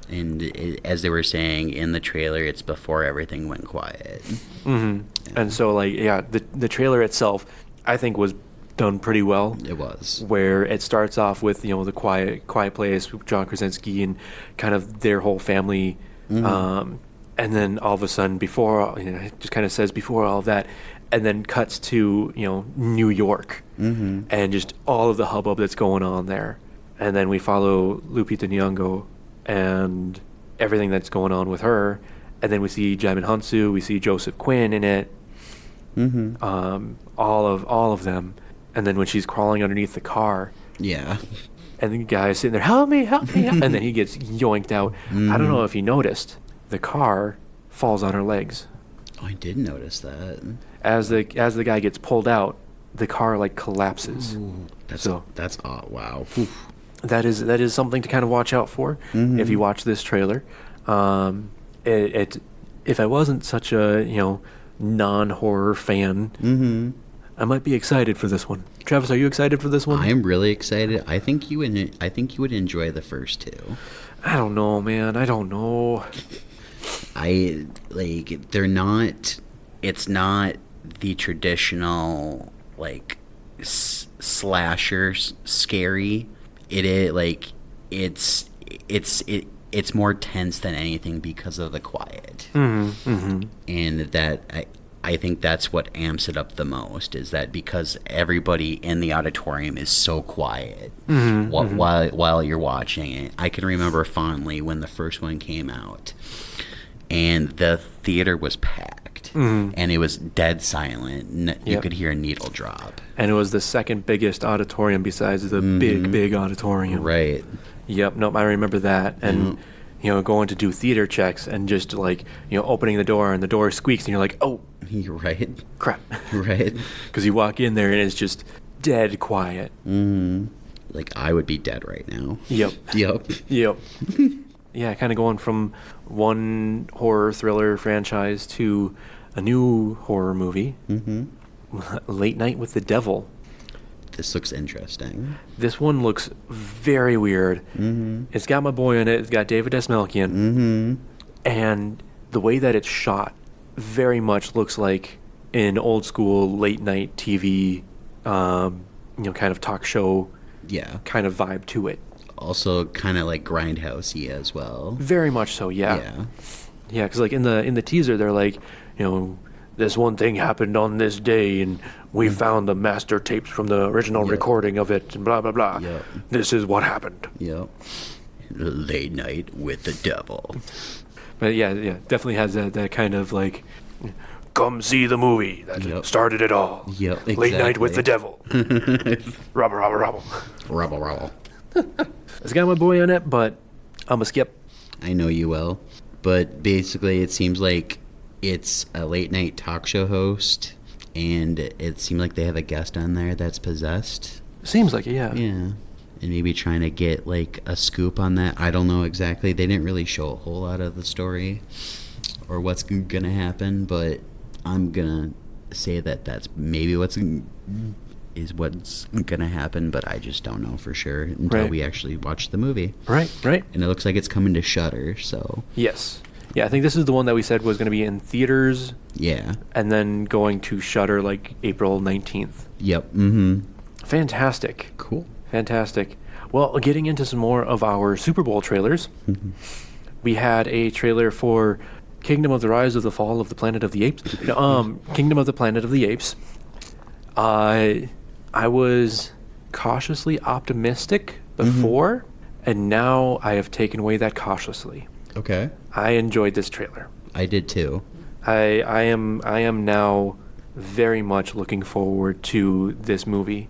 And as they were saying in the trailer, it's before everything went quiet. Mm-hmm. Yeah. And so, the trailer itself, I think, was done pretty well. It was. Where it starts off with, the quiet place with John Krasinski and kind of their whole family. And then all of a sudden, it just kind of says before all of that, and then cuts to, New York. And just all of the hubbub that's going on there. And then we follow Lupita Nyong'o and everything that's going on with her. And then we see Jamin Hansu, we see Joseph Quinn in it. All of them. And then when she's crawling underneath the car. Yeah. And the guy's sitting there, help me. And then he gets yoinked out. I don't know if you noticed, the car falls on her legs. Oh, I did notice that. As the guy gets pulled out, the car collapses. Ooh, that's wow. Oof. That is something to kind of watch out for if you watch this trailer. If I wasn't such a non-horror fan, I might be excited for this one. Travis, are you excited for this one? I'm really excited. I think you would enjoy the first two. I don't know, man. I don't know. They're not. It's not the traditional slasher scary. It is it's more tense than anything because of the quiet. And that I think that's what amps it up the most, is that because everybody in the auditorium is so quiet while you're watching it. I can remember fondly when the first one came out, and the theater was packed, and it was dead silent. You could hear a needle drop. And it was the second biggest auditorium besides the big auditorium. Right. Yep. Nope. I remember that. And going to do theater checks and just like opening the door and the door squeaks and you're like, oh, you're right. Crap. Right. Because you walk in there and it's just dead quiet. Like I would be dead right now. Yep. Yeah, kind of going from one horror thriller franchise to a new horror movie. Late Night with the Devil. This looks interesting. This one looks very weird. It's got my boy in it. It's got David Desmelkian. And the way that it's shot very much looks like an old school late night TV, kind of talk show kind of vibe to it. Also kind of like Grindhouse-y as well. Very much so, yeah. Yeah, because like in the teaser, they're like, this one thing happened on this day, and we found the master tapes from the original recording of it, and blah, blah, blah. This is what happened. Late Night with the Devil. But yeah, definitely has that kind of like, come see the movie that started it all. Exactly. Late Night with the Devil. Robble, robble, robble. Robble, robble. It's got my boy on it, but I'm a skip. I know you will. But basically, it seems like it's a late night talk show host, and it seemed like they have a guest on there that's possessed. Seems like it, yeah. Yeah. And maybe trying to get like a scoop on that. I don't know exactly. They didn't really show a whole lot of the story or what's going to happen, but I'm going to say that that's maybe what's going to happen, but I just don't know for sure until we actually watch the movie. Right. And it looks like it's coming to Shudder, so. Yes. Yeah, I think this is the one that we said was going to be in theaters. Yeah. And then going to Shudder like April 19th. Yep. Fantastic. Cool. Fantastic. Well, getting into some more of our Super Bowl trailers, we had a trailer for Kingdom of the Rise of the Fall of the Planet of the Apes. Kingdom of the Planet of the Apes. I was cautiously optimistic before, and now I have taken away that cautiously. Okay. I enjoyed this trailer. I did too. I am now very much looking forward to this movie.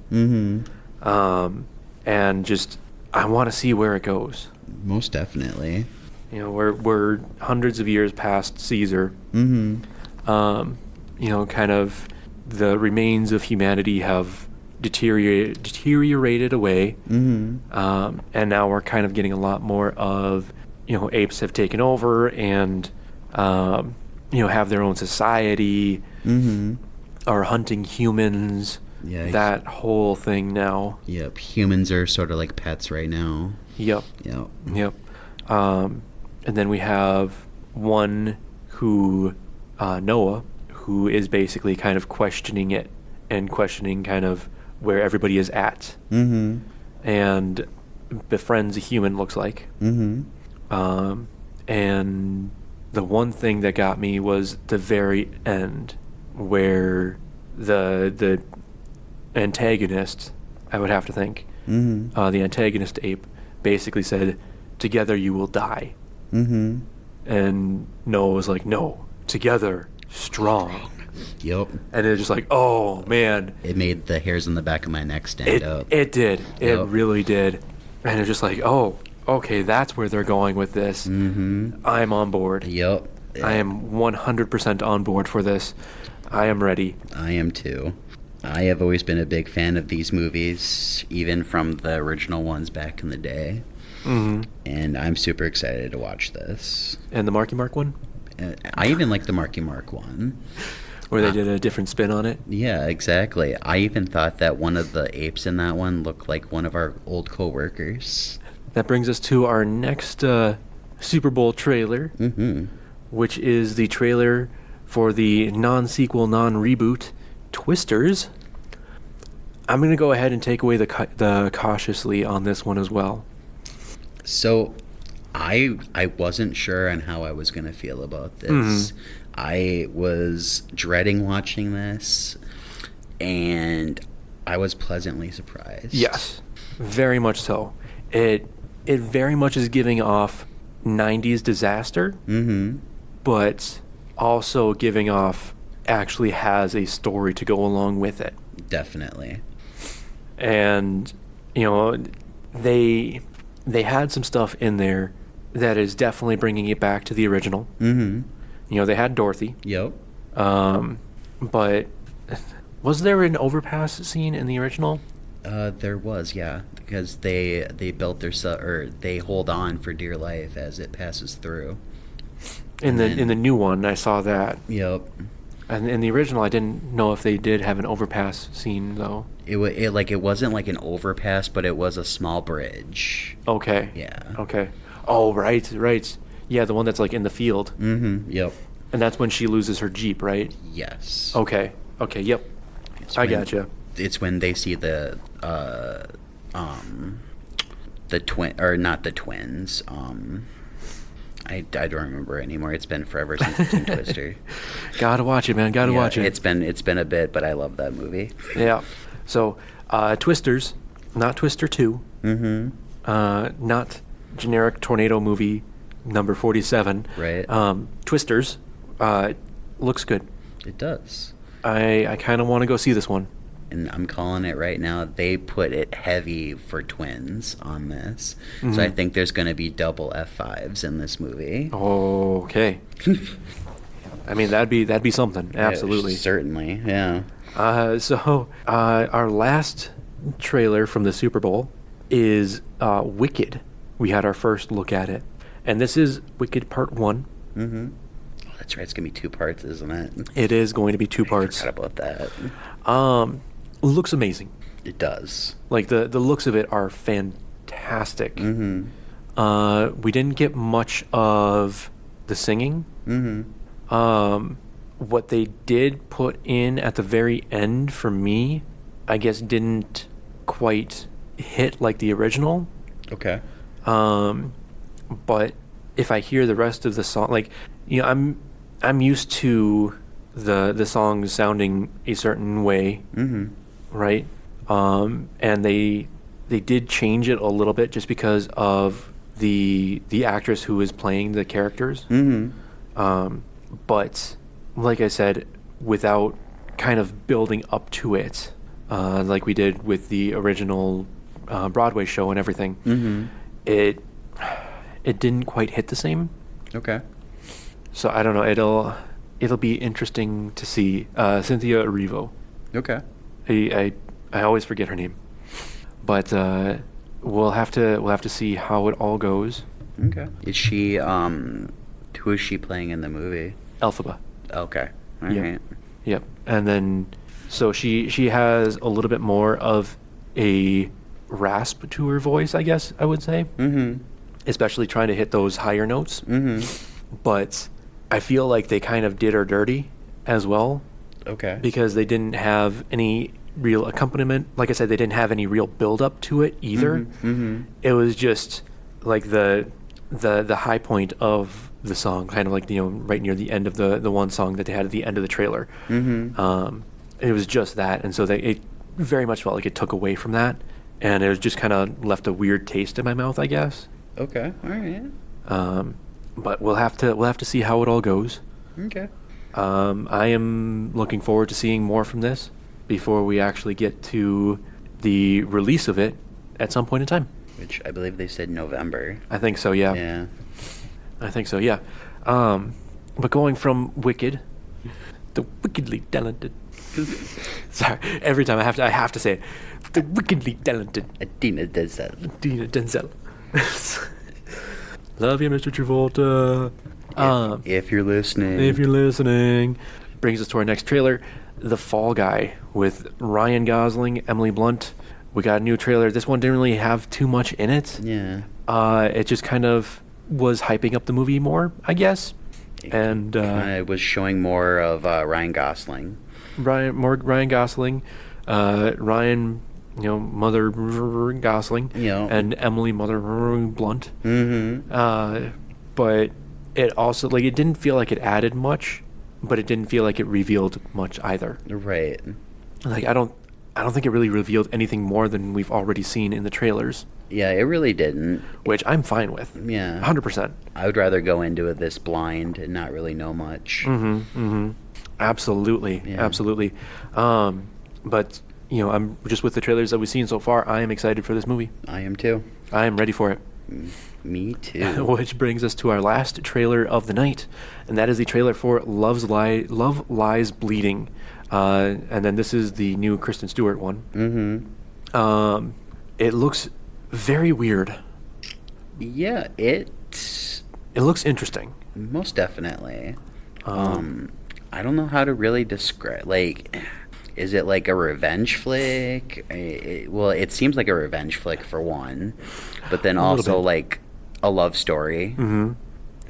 And just I want to see where it goes. Most definitely. We're hundreds of years past Caesar. Kind of the remains of humanity have deteriorated away. And now we're kind of getting a lot more of apes have taken over and have their own society, are hunting humans. Yeah, that whole thing now. Yep, humans are sort of like pets right now. Yep. And then we have one who, Noah, who is basically kind of questioning it and questioning kind of where everybody is at. And befriends a human, looks like. And the one thing that got me was the very end, where the antagonist, I would have to think, the antagonist ape basically said, "Together you will die." And Noah was like, "No, together, strong." Yep. And it's just like, oh man, it made the hairs on the back of my neck stand up. It did. It really did. And it's just like, oh, okay, that's where they're going with this. I'm on board. Yep. I am 100% on board for this. I am ready. I am too. I have always been a big fan of these movies, even from the original ones back in the day. And I'm super excited to watch this. And the Marky Mark one? I even like the Marky Mark one. Where they did a different spin on it? Yeah, exactly. I even thought that one of the apes in that one looked like one of our old co-workers. That brings us to our next Super Bowl trailer, which is the trailer for the non-sequel, non-reboot Twisters. I'm going to go ahead and take away the cautiously on this one as well. So, I wasn't sure on how I was going to feel about this. I was dreading watching this, and I was pleasantly surprised. Yes, very much so. It very much is giving off 90s disaster, but also giving off actually has a story to go along with it. Definitely. And they had some stuff in there that is definitely bringing it back to the original. They had Dorothy. Yep. But was there an overpass scene in the original? There was, yeah, because they built or they hold on for dear life as it passes through. In the new one, I saw that. Yep. And in the original, I didn't know if they did have an overpass scene though. It wasn't like an overpass, but it was a small bridge. Okay. Yeah. Okay. Oh, right. Yeah, the one that's like in the field. Yep. And that's when she loses her Jeep, right? Yes. Okay. Yep. I gotcha. It's when they see the twin, or not the twins. I don't remember anymore. It's been forever since I've seen Twister. Gotta watch it, man. Gotta watch it. It's been a bit, but I love that movie. Yeah. So, Twisters, not Twister 2. Not generic tornado movie number 47. Right. Twisters, looks good. It does. I kind of want to go see this one. And I'm calling it right now. They put it heavy for twins on this, so I think there's going to be double F5s in this movie. Okay. I mean, that'd be something. Absolutely. Yeah, certainly. Yeah. So our last trailer from the Super Bowl is Wicked. We had our first look at it, and this is Wicked Part 1. Oh, that's right. It's gonna be 2 parts, isn't it? It is going to be 2 parts. I forgot about that. Looks amazing. It does. Like the looks of it are fantastic. We didn't get much of the singing. What they did put in at the very end for me, I guess, didn't quite hit like the original. Okay. But if I hear the rest of the song, like, I'm used to the songs sounding a certain way, right? And they did change it a little bit just because of the actress who is playing the characters. But like I said, without kind of building up to it, like we did with the original Broadway show and everything, it didn't quite hit the same. Okay. So I don't know. It'll be interesting to see Cynthia Erivo. Okay. I always forget her name, but we'll have to see how it all goes. Okay. Is she who is she playing in the movie? Elphaba. Okay. All right. Yep. And then so she has a little bit more of a rasp to her voice, I guess I would say. Especially trying to hit those higher notes. But I feel like they kind of did her dirty as well. Okay. Because they didn't have any real accompaniment. Like I said, they didn't have any real build up to it either. It was just like the high point of the song, kind of like right near the end of the one song that they had at the end of the trailer. It was just that, and so it very much felt like it took away from that, and it was just kind of left a weird taste in my mouth, I guess. Okay. All right. But we'll have to see how it all goes. Okay. I am looking forward to seeing more from this before we actually get to the release of it at some point in time. Which I believe they said November. I think so, yeah. Yeah. I think so, yeah. But going from Wicked, the wickedly talented. Sorry, every time I have to say it. The wickedly talented Idina Denzel. Idina Denzel. Love you, Mr. Travolta. If you're listening. If you're listening. Brings us to our next trailer, The Fall Guy, with Ryan Gosling, Emily Blunt. We got a new trailer. This one didn't really have too much in it. Yeah. It just kind of was hyping up the movie more, I guess. And it was showing more of Ryan Gosling. Ryan Gosling. Ryan, Mother Gosling. And Emily Mother Blunt. But it also, it didn't feel like it added much, but it didn't feel like it revealed much either. Right. I I don't think it really revealed anything more than we've already seen in the trailers. Yeah, it really didn't. Which I'm fine with. Yeah. 100%. I would rather go into this blind and not really know much. Absolutely. Yeah. Absolutely. But, I'm just with the trailers that we've seen so far, I am excited for this movie. I am too. I am ready for it. Me too. Which brings us to our last trailer of the night, and that is the trailer for Love Lies Bleeding. And then this is the new Kristen Stewart one. It looks very weird. Yeah, it looks interesting. Most definitely. I don't know how to really describe. Like, is it like a revenge flick? It seems like a revenge flick for one, but then also like a love story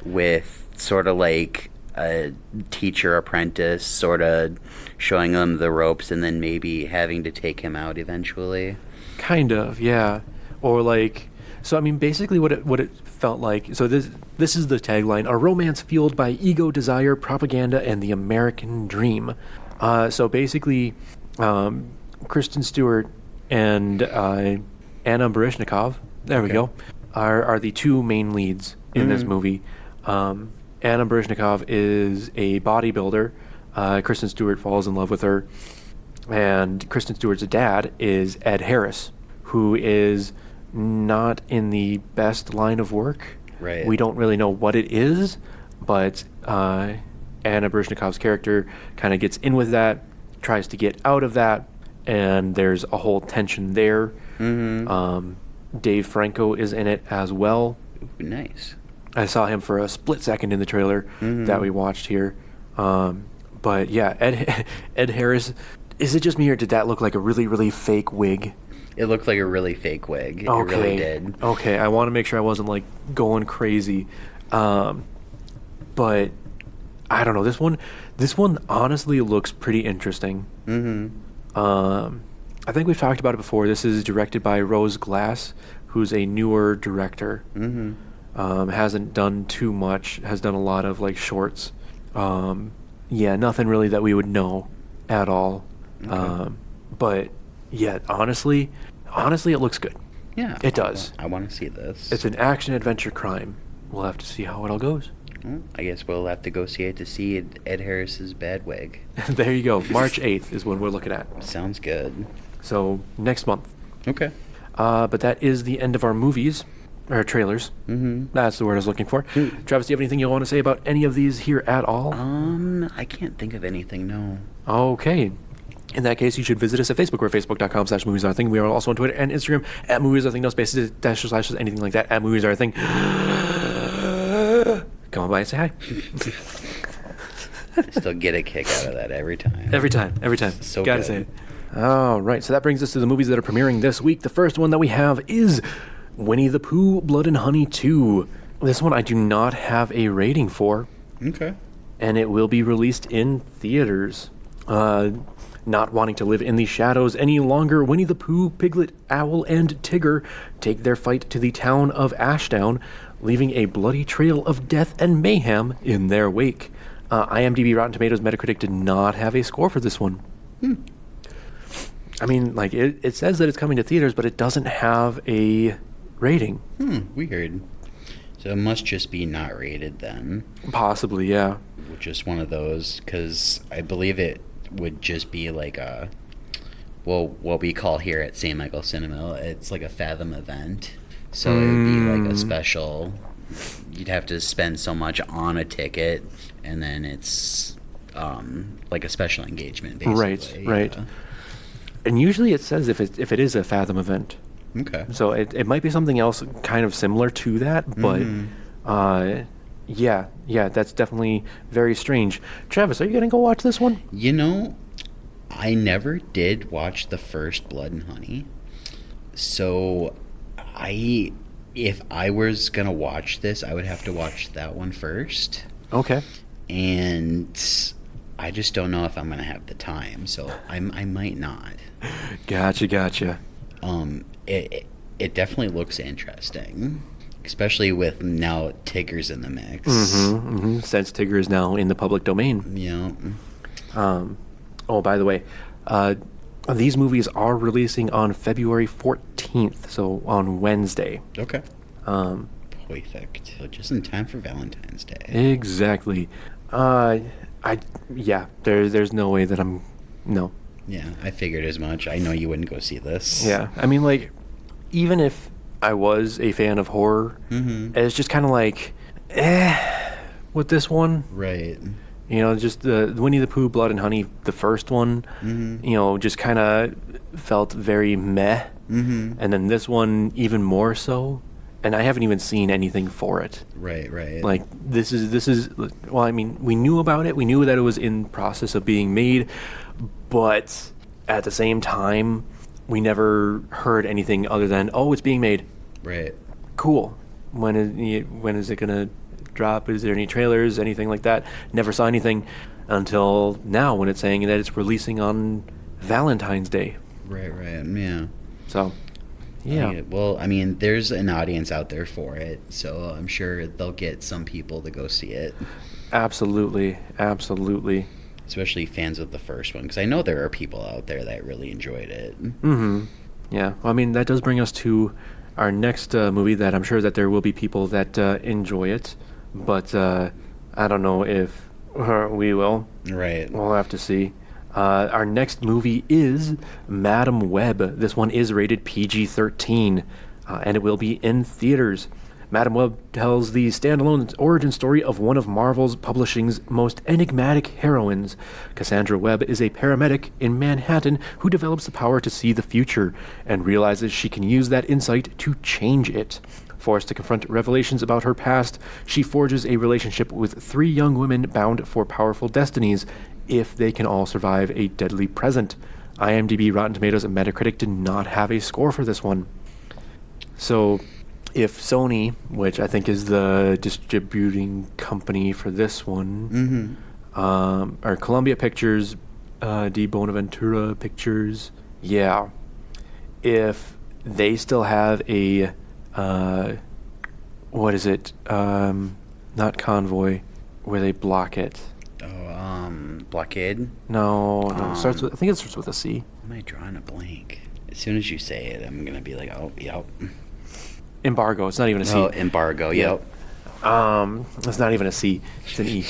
with sort of like a teacher apprentice sort of showing them the ropes and then maybe having to take him out eventually. Kind of, yeah. Or like, so I mean, basically what it felt like. So this is the tagline: a romance fueled by ego, desire, propaganda, and the American dream. So basically, Kristen Stewart and Anna Baryshnikov, there we go, are the two main leads in this movie. Anna Baryshnikov is a bodybuilder. Kristen Stewart falls in love with her. And Kristen Stewart's dad is Ed Harris, who is not in the best line of work. Right. We don't really know what it is, but Anna Baryshnikov's character kind of gets in with that, tries to get out of that, and there's a whole tension there. Dave Franco is in it as well. Ooh, nice. I saw him for a split second in the trailer that we watched here. But yeah, Ed Harris, is it just me or did that look like a really, really fake wig? It looked like a really fake wig. It really did. Okay, I want to make sure I wasn't like going crazy. But I don't know. This one honestly looks pretty interesting. I think we've talked about it before. This is directed by Rose Glass, who's a newer director. Hasn't done too much. Has done a lot of like shorts. Yeah, nothing really that we would know at all. But yeah, honestly, it looks good. Yeah, it does. I want to see this. It's an action adventure crime. We'll have to see how it all goes. Well, I guess we'll have to go see it to see Ed Harris's bad wig. There you go. March 8th is when we're looking at. Sounds good. So next month. Okay. But that is the end of our movies. Or trailers. That's the word I was looking for. Travis, do you have anything you want to say about any of these here at all? I can't think of anything, no. Okay. In that case, you should visit us at Facebook. We're facebook.com/moviesarethathing. We are also on Twitter and Instagram at @moviesarethathing. No spaces, dashes, slashes, anything like that. @moviesarethathing. Come on by and say hi. I still get a kick out of that every time. Every time. So Gotta good. say it. All right. So that brings us to the movies that are premiering this week. The first one that we have is Winnie-the-Pooh, Blood and Honey 2. This one I do not have a rating for. Okay. And it will be released in theaters. Not wanting to live in the shadows any longer, Winnie-the-Pooh, Piglet, Owl, and Tigger take their fight to the town of Ashdown, leaving a bloody trail of death and mayhem in their wake. IMDb, Rotten Tomatoes, Metacritic did not have a score for this one. I mean, like, it says that it's coming to theaters, but it doesn't have a rating. Weird. So it must just be not rated then. Possibly, yeah. Just one of those, because I believe it would just be like a, well, what we call here at St. Michael Cinema, it's like a Fathom event. So it would be like a special, you'd have to spend so much on a ticket, and then it's like a special engagement, basically. Right. And usually it says if it is a Fathom event. Okay. So it might be something else kind of similar to that, but yeah, that's definitely very strange. Travis, are you going to go watch this one? You know, I never did watch the first Blood and Honey. So if I was going to watch this, I would have to watch that one first. Okay. And I just don't know if I'm going to have the time, so I might not. Gotcha. It definitely looks interesting, especially with now Tigger's in the mix. Since Tigger is now in the public domain. Yeah. Oh, by the way, These movies are releasing on February 14th, so on Wednesday. Okay. Perfect. So just in time for Valentine's Day. Exactly. There's no way that no. Yeah, I figured as much. I know you wouldn't go see this. Yeah, I mean, like, even if I was a fan of horror, it's just kind of like, with this one. Right. You know, just the Winnie-the-Pooh, Blood and Honey, the first one, you know, just kind of felt very meh. And then this one even more so. And I haven't even seen anything for it. Right. Like, this is, well, I mean, we knew about it. We knew that it was in process of being made. But at the same time, we never heard anything other than, oh, it's being made. Right. Cool. When is it going to drop? Is there any trailers, anything like that? Never saw anything until now when it's saying that it's releasing on Valentine's Day. Right, yeah. So, yeah. Well, I mean, there's an audience out there for it, so I'm sure they'll get some people to go see it. Absolutely. Especially fans of the first one, because I know there are people out there that really enjoyed it. Yeah. Well, I mean, that does bring us to our next movie that I'm sure that there will be people that enjoy it, but I don't know if we will. Right. We'll have to see. Our next movie is Madam Web. This one is rated PG-13, and it will be in theaters. Madam Web tells the standalone origin story of one of Marvel's publishing's most enigmatic heroines. Cassandra Webb is a paramedic in Manhattan who develops the power to see the future and realizes she can use that insight to change it. Forced to confront revelations about her past, she forges a relationship with 3 young women bound for powerful destinies if they can all survive a deadly present. IMDb, Rotten Tomatoes, and Metacritic did not have a score for this one. So, if Sony, which I think is the distributing company for this one, or Columbia Pictures, De Bonaventura Pictures, yeah, if they still have a, what is it, not Convoy, where they block it. Blockade? No, it starts with, I think it starts with a C. Am I drawing a blank? As soon as you say it, I'm gonna be like, oh, yep. Embargo. It's not even a C. Oh, Embargo. Yep. It's not even a C. It's an E.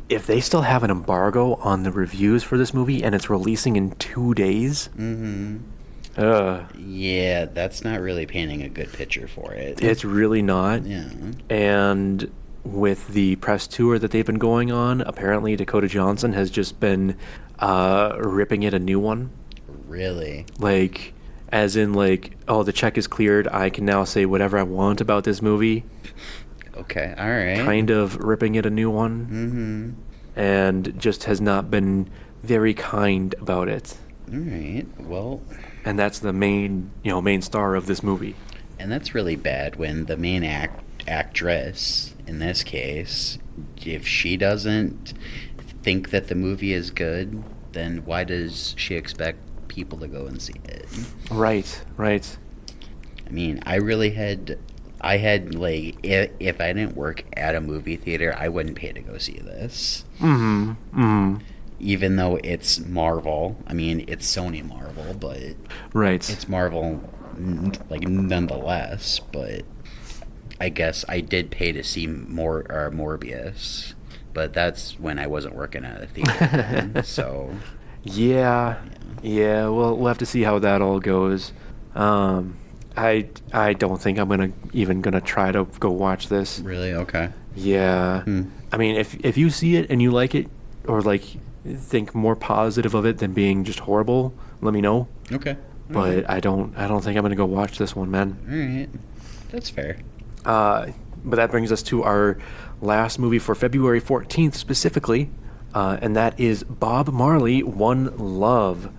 If they still have an embargo on the reviews for this movie and it's releasing in 2 days, yeah, that's not really painting a good picture for it. It's really not. Yeah. And with the press tour that they've been going on, apparently Dakota Johnson has just been ripping it a new one. Really? Like, as in, like, oh, the check is cleared. I can now say whatever I want about this movie. Okay, all right. Kind of ripping it a new one. And just has not been very kind about it. All right, well. And that's the main star of this movie. And that's really bad when the main actress, in this case, if she doesn't think that the movie is good, then why does she expect people to go and see it? Right. I mean, I had like, if I didn't work at a movie theater, I wouldn't pay to go see this. Even though it's Marvel. I mean, it's Sony Marvel, but it's Marvel, like, nonetheless. But I guess I did pay to see Morbius, but that's when I wasn't working at a theater. So yeah. We'll have to see how that all goes. I don't think I'm gonna try to go watch this. Really? Okay. Yeah. I mean, if you see it and you like it, or like think more positive of it than being just horrible, let me know. Okay. But I don't think I'm gonna go watch this one, man. All right. That's fair. But that brings us to our last movie for February 14th specifically, and that is Bob Marley, One Love.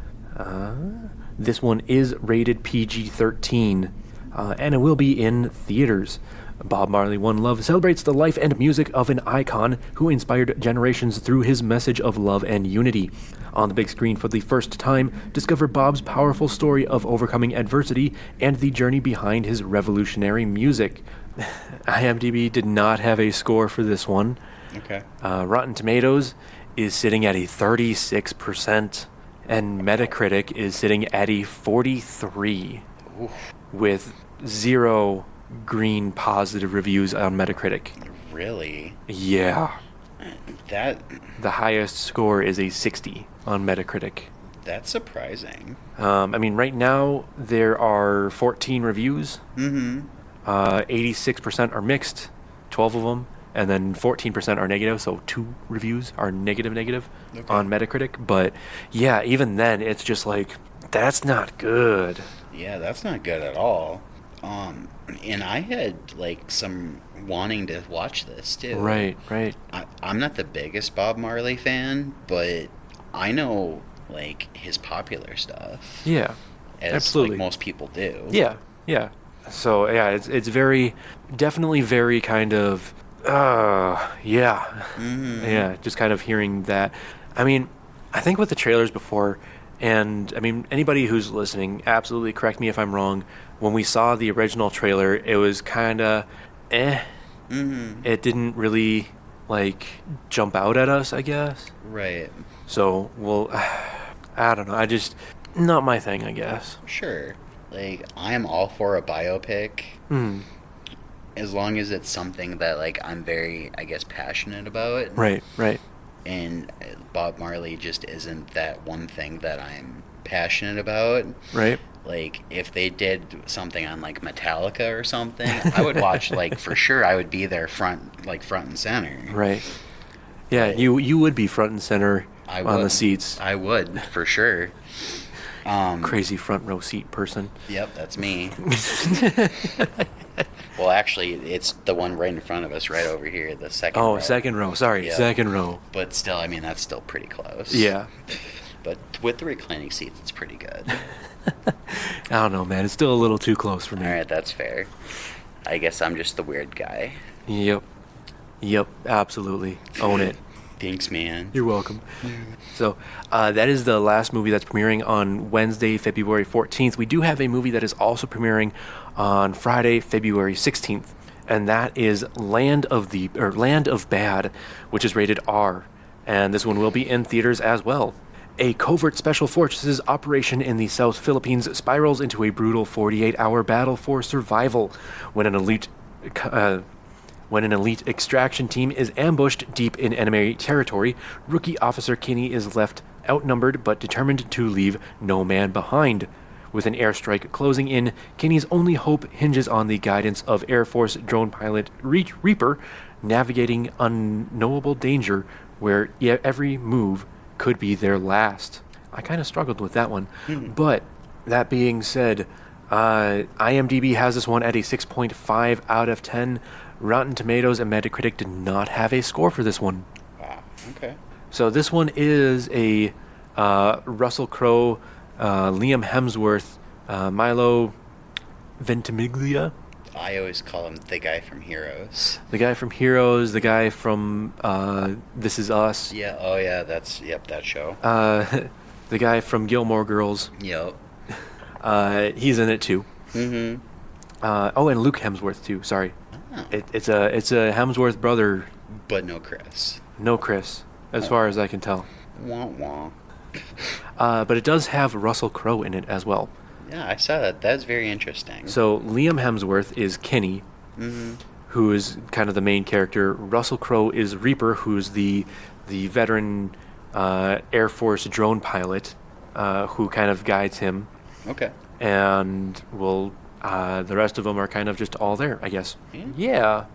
This one is rated PG-13, and it will be in theaters. Bob Marley, One Love celebrates the life and music of an icon who inspired generations through his message of love and unity. On the big screen for the first time, discover Bob's powerful story of overcoming adversity and the journey behind his revolutionary music. IMDb did not have a score for this one. Okay. Rotten Tomatoes is sitting at a 36%. And Metacritic is sitting at a 43 with 0 green positive reviews on Metacritic. Really? Yeah. That... The highest score is a 60 on Metacritic. That's surprising. I mean, right now, there are 14 reviews. 86% are mixed, 12 of them. And then 14% are negative, so 2 reviews are negative on Metacritic. But yeah, even then, it's just like, that's not good. Yeah, that's not good at all. And I had like some wanting to watch this too. Right. I'm not the biggest Bob Marley fan, but I know like his popular stuff. Yeah, as absolutely. Like most people do. Yeah. So yeah, it's definitely very kind of. Yeah, just kind of hearing that. I mean, I think with the trailers before, and I mean, anybody who's listening, absolutely correct me if I'm wrong. When we saw the original trailer, it was kind of It didn't really, like, jump out at us, I guess. Right. So, well, I don't know. Not my thing, I guess. Sure. Like, I am all for a biopic. As long as it's something that, like, I'm very, I guess, passionate about. Right. And Bob Marley just isn't that one thing that I'm passionate about. Right. Like, if they did something on, like, Metallica or something, I would watch, like, for sure, I would be there front and center. Right. Yeah, you would be front and center on the seats. I would, for sure. Crazy front row seat person. Yep, that's me. Well, actually, it's the one right in front of us, right over here, the second row. Oh, second row. Sorry, Yep. Second row. But still, I mean, that's still pretty close. Yeah. But with the reclining seats, it's pretty good. I don't know, man. It's still a little too close for me. All right, that's fair. I guess I'm just the weird guy. Yep, absolutely. Own it. Thanks, man. You're welcome. So, that is the last movie that's premiering on Wednesday, February 14th. We do have a movie that is also premiering on Friday, February 16th, and that is Land of Bad, which is rated R, and this one will be in theaters as well. A covert special forces operation in the South Philippines spirals into a brutal 48-hour battle for survival when an elite extraction team is ambushed deep in enemy territory. Rookie Officer Kinney is left outnumbered but determined to leave no man behind. With an airstrike closing in, Kinney's only hope hinges on the guidance of Air Force drone pilot Reaper, navigating unknowable danger where every move could be their last. I kind of struggled with that one. But that being said, IMDb has this one at a 6.5 out of 10. Rotten Tomatoes and Metacritic did not have a score for this one. Wow, okay. So this one is a Russell Crowe, Liam Hemsworth, Milo Ventimiglia. I always call him the guy from Heroes. The guy from Heroes, the guy from This Is Us. Yeah, oh yeah, that show. The guy from Gilmore Girls. Yep. He's in it too. Mm-hmm. And Luke Hemsworth too, sorry. Oh. It's a Hemsworth brother. But no Chris. No Chris, as far as I can tell. Wah wah. But it does have Russell Crowe in it as well. Yeah, I saw that. That's very interesting. So Liam Hemsworth is Kinney, who is kind of the main character. Russell Crowe is Reaper, who's the veteran Air Force drone pilot who kind of guides him. Okay. And the rest of them are kind of just all there, I guess. Yeah.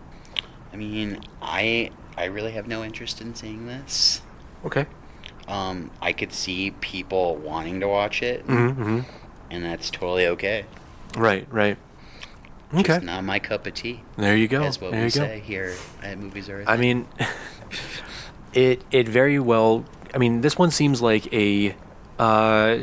I mean, I really have no interest in seeing this. Okay. I could see people wanting to watch it, and that's totally okay. Right. Okay. Just not my cup of tea. There you go. That's what we say here at Movies Are a Thing. I mean, it very well. I mean, this one seems like a. How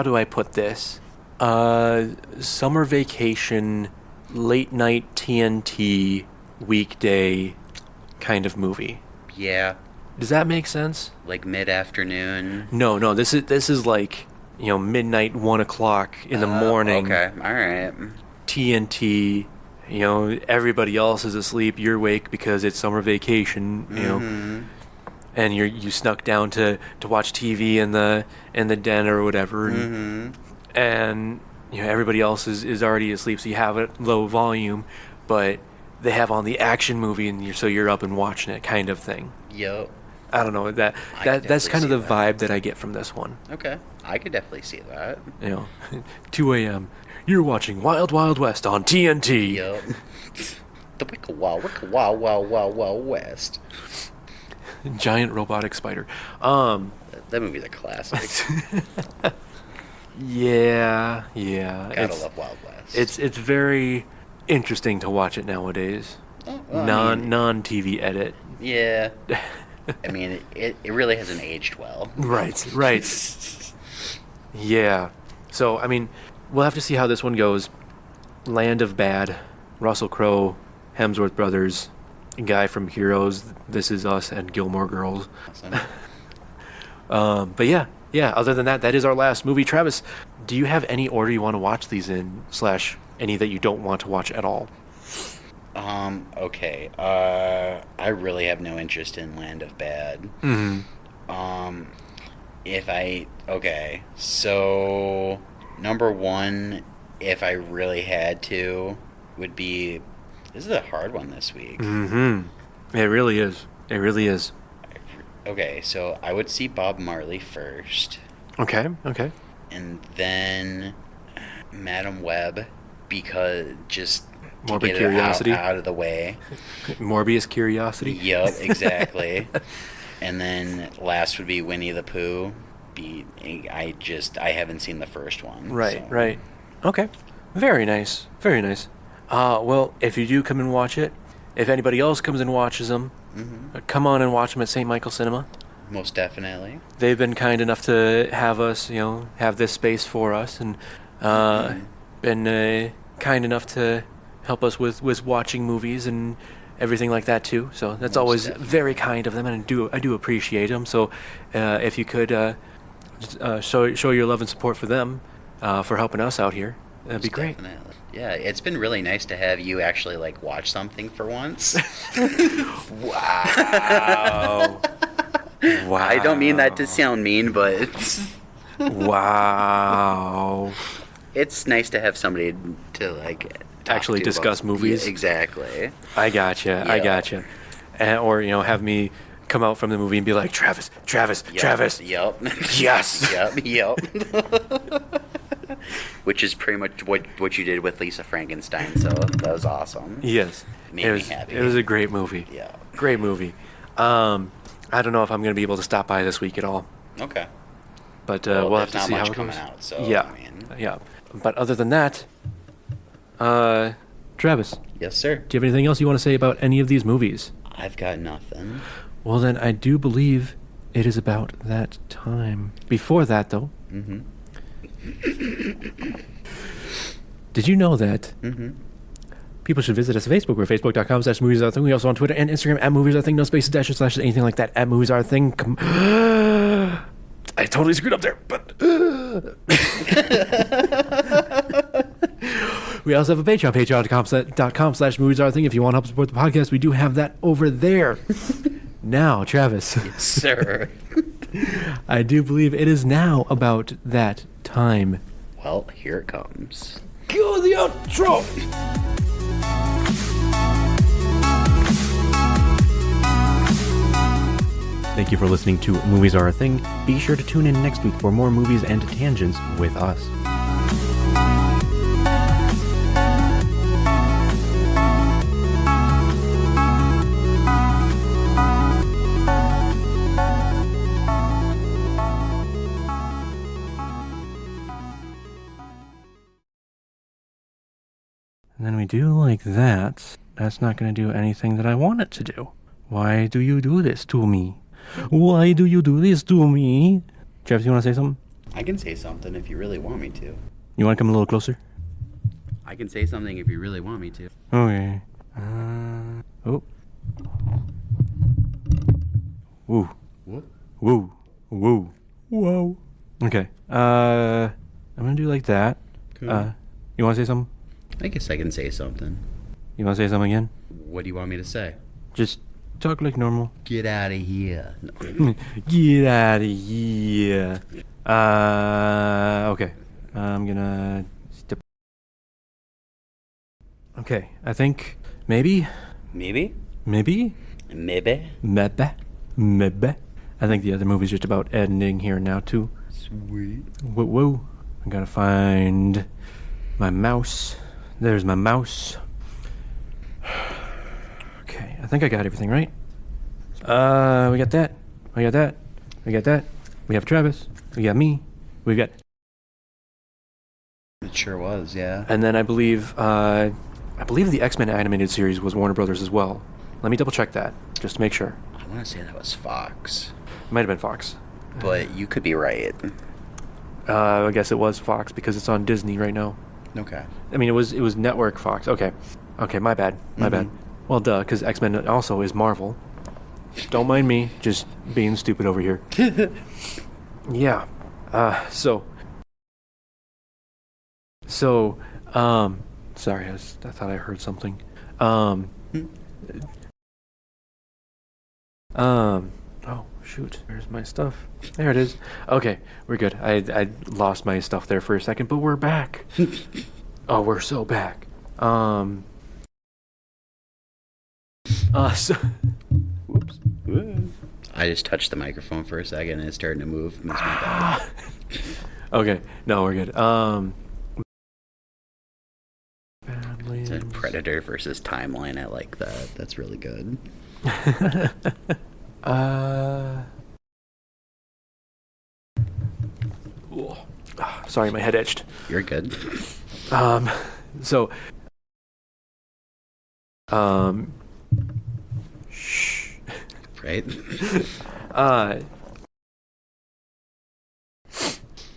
do I put this? Summer vacation, late night TNT, weekday kind of movie. Yeah. Does that make sense? Like mid-afternoon? No. This is like, midnight, 1 o'clock in the morning. Okay, all right. TNT. Everybody else is asleep. You're awake because it's summer vacation. and you snuck down to watch TV in the den or whatever, and everybody else is already asleep, so you have it low volume, but they have on the action movie, and you're up and watching it, kind of thing. Yep. I don't know, that's kind of the vibe that I get from this one. Okay, I could definitely see that. 2 a.m. You're watching Wild Wild West on TNT. Yep. The Wicca Wild West. Giant robotic spider. That movie's a classic. Yeah. Gotta love Wild West. It's very interesting to watch it nowadays. Non-TV edit. Yeah. I mean, it really hasn't aged well. Right. Yeah. So, I mean, we'll have to see how this one goes. Land of Bad, Russell Crowe, Hemsworth Brothers, a guy from Heroes, This Is Us, and Gilmore Girls. Awesome. But yeah, other than that is our last movie. Travis, do you have any order you want to watch these in, / any that you don't want to watch at all? Okay. I really have no interest in Land of Bad. Okay, so number one, if I really had to, would be, this is a hard one this week. It really is. Okay, so I would see Bob Marley first. Okay. And then Madam Web, because just to Morbid get curiosity. it out of the way. Morbius curiosity. Yup, exactly. And then last would be Winnie-the-Pooh. I haven't seen the first one. Right. Okay. Very nice. Well, if you do come and watch it, if anybody else comes and watches them, come on and watch them at St. Michael Cinema. Most definitely. They've been kind enough to have us, have this space for us, and been kind enough to help us with watching movies and everything like that too. So that's always very kind of them, and I do appreciate them. So if you could show your love and support for them, for helping us out here, that'd be great. Definitely. Yeah, it's been really nice to have you actually watch something for once. Wow. I don't mean that to sound mean, but wow. It's nice to have somebody to actually discuss movies. Yeah, exactly. I gotcha. Or have me come out from the movie and be like, Travis. Yep. Yes. Yep. Which is pretty much what you did with Lisa Frankenstein, so that was awesome. Yes. Made me happy. It was a great movie. Yeah. Great movie. I don't know if I'm going to be able to stop by this week at all. Okay. But we'll have to see how it goes. coming out, so yeah. Yeah. But other than that, Travis. Yes, sir. Do you have anything else you want to say about any of these movies? I've got nothing. Well, then I do believe it is about that time. Before that, though. Did you know that people should visit us on Facebook? We're facebook.com/moviesaretthing. We also on Twitter and Instagram @moviesaretthing. No spaces, dashes, slashes, anything like that. @moviesaretthing. I totally screwed up there, but we also have a Patreon, patreon.com/moviesaretthing. If you want to help support the podcast, we do have that over there. Now, Travis. Yes, sir. I do believe it is now about that time. Well, here it comes. Cue the outro! Thank you for listening to Movies Are a Thing. Be sure to tune in next week for more movies and tangents with us. And then we do like that. That's not going to do anything that I want it to do. Why do you do this to me? Why do you do this to me? Travis, you want to say something? I can say something if you really want me to. You want to come a little closer? I can say something if you really want me to. Okay. Oh. Woo. What? Woo. Woo. Whoa. Okay. I'm going to do like that. Cool. You want to say something? I guess I can say something. You want to say something again? What do you want me to say? Just Talk like normal. Get out of here. No. Get out of here. Okay. I'm gonna step. Okay, I think maybe. Maybe? Maybe. Maybe? Maybe. Maybe. I think the other movie's just about ending here now too. Sweet. Whoa, whoa. I gotta find my mouse. There's my mouse. Okay, I think I got everything right. We got that. We got that. We got that. We have Travis. We got me. We got. It sure was, yeah. And then I believe the X-Men animated series was Warner Brothers as well. Let me double check that just to make sure. I want to say that was Fox. It might have been Fox. But you could be right. I guess it was Fox because it's on Disney right now. Okay. I mean, it was Network Fox. Okay, my bad. My bad. Well, duh, because X-Men also is Marvel. Don't mind me, just being stupid over here. Yeah. So. Sorry, I thought I heard something. Oh, shoot. Where's my stuff? There it is. Okay, we're good. I lost my stuff there for a second, but we're back. Oh, we're so back. Whoops. I just touched the microphone for a second and it's starting to move. Missed my bad. Okay, no, we're good. It's a Predator versus Timeline. I like that. That's really good. Sorry, my head itched. You're good. So, shh. Right?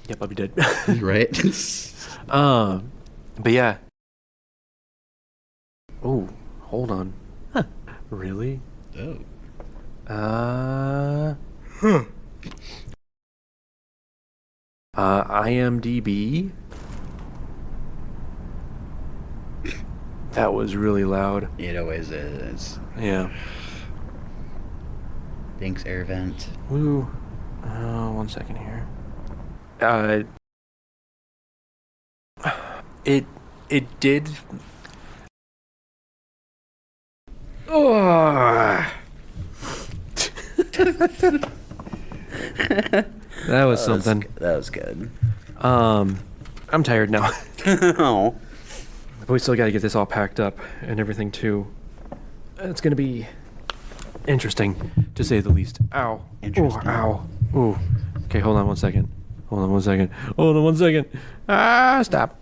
Yep, I'll be dead. Right? But yeah. Oh, hold on. Huh. Really? Oh. IMDb. That was really loud. It always is. Yeah. Thanks, Air Vent. Woo. 1 second here. It did. Oh. That was something. That was good. I'm tired now. Oh. But we still got to get this all packed up and everything too. It's gonna be interesting, to say the least. Ow. Interesting. Ooh, ow. Ooh. Okay, hold on 1 second. Hold on 1 second. Hold on 1 second. Stop.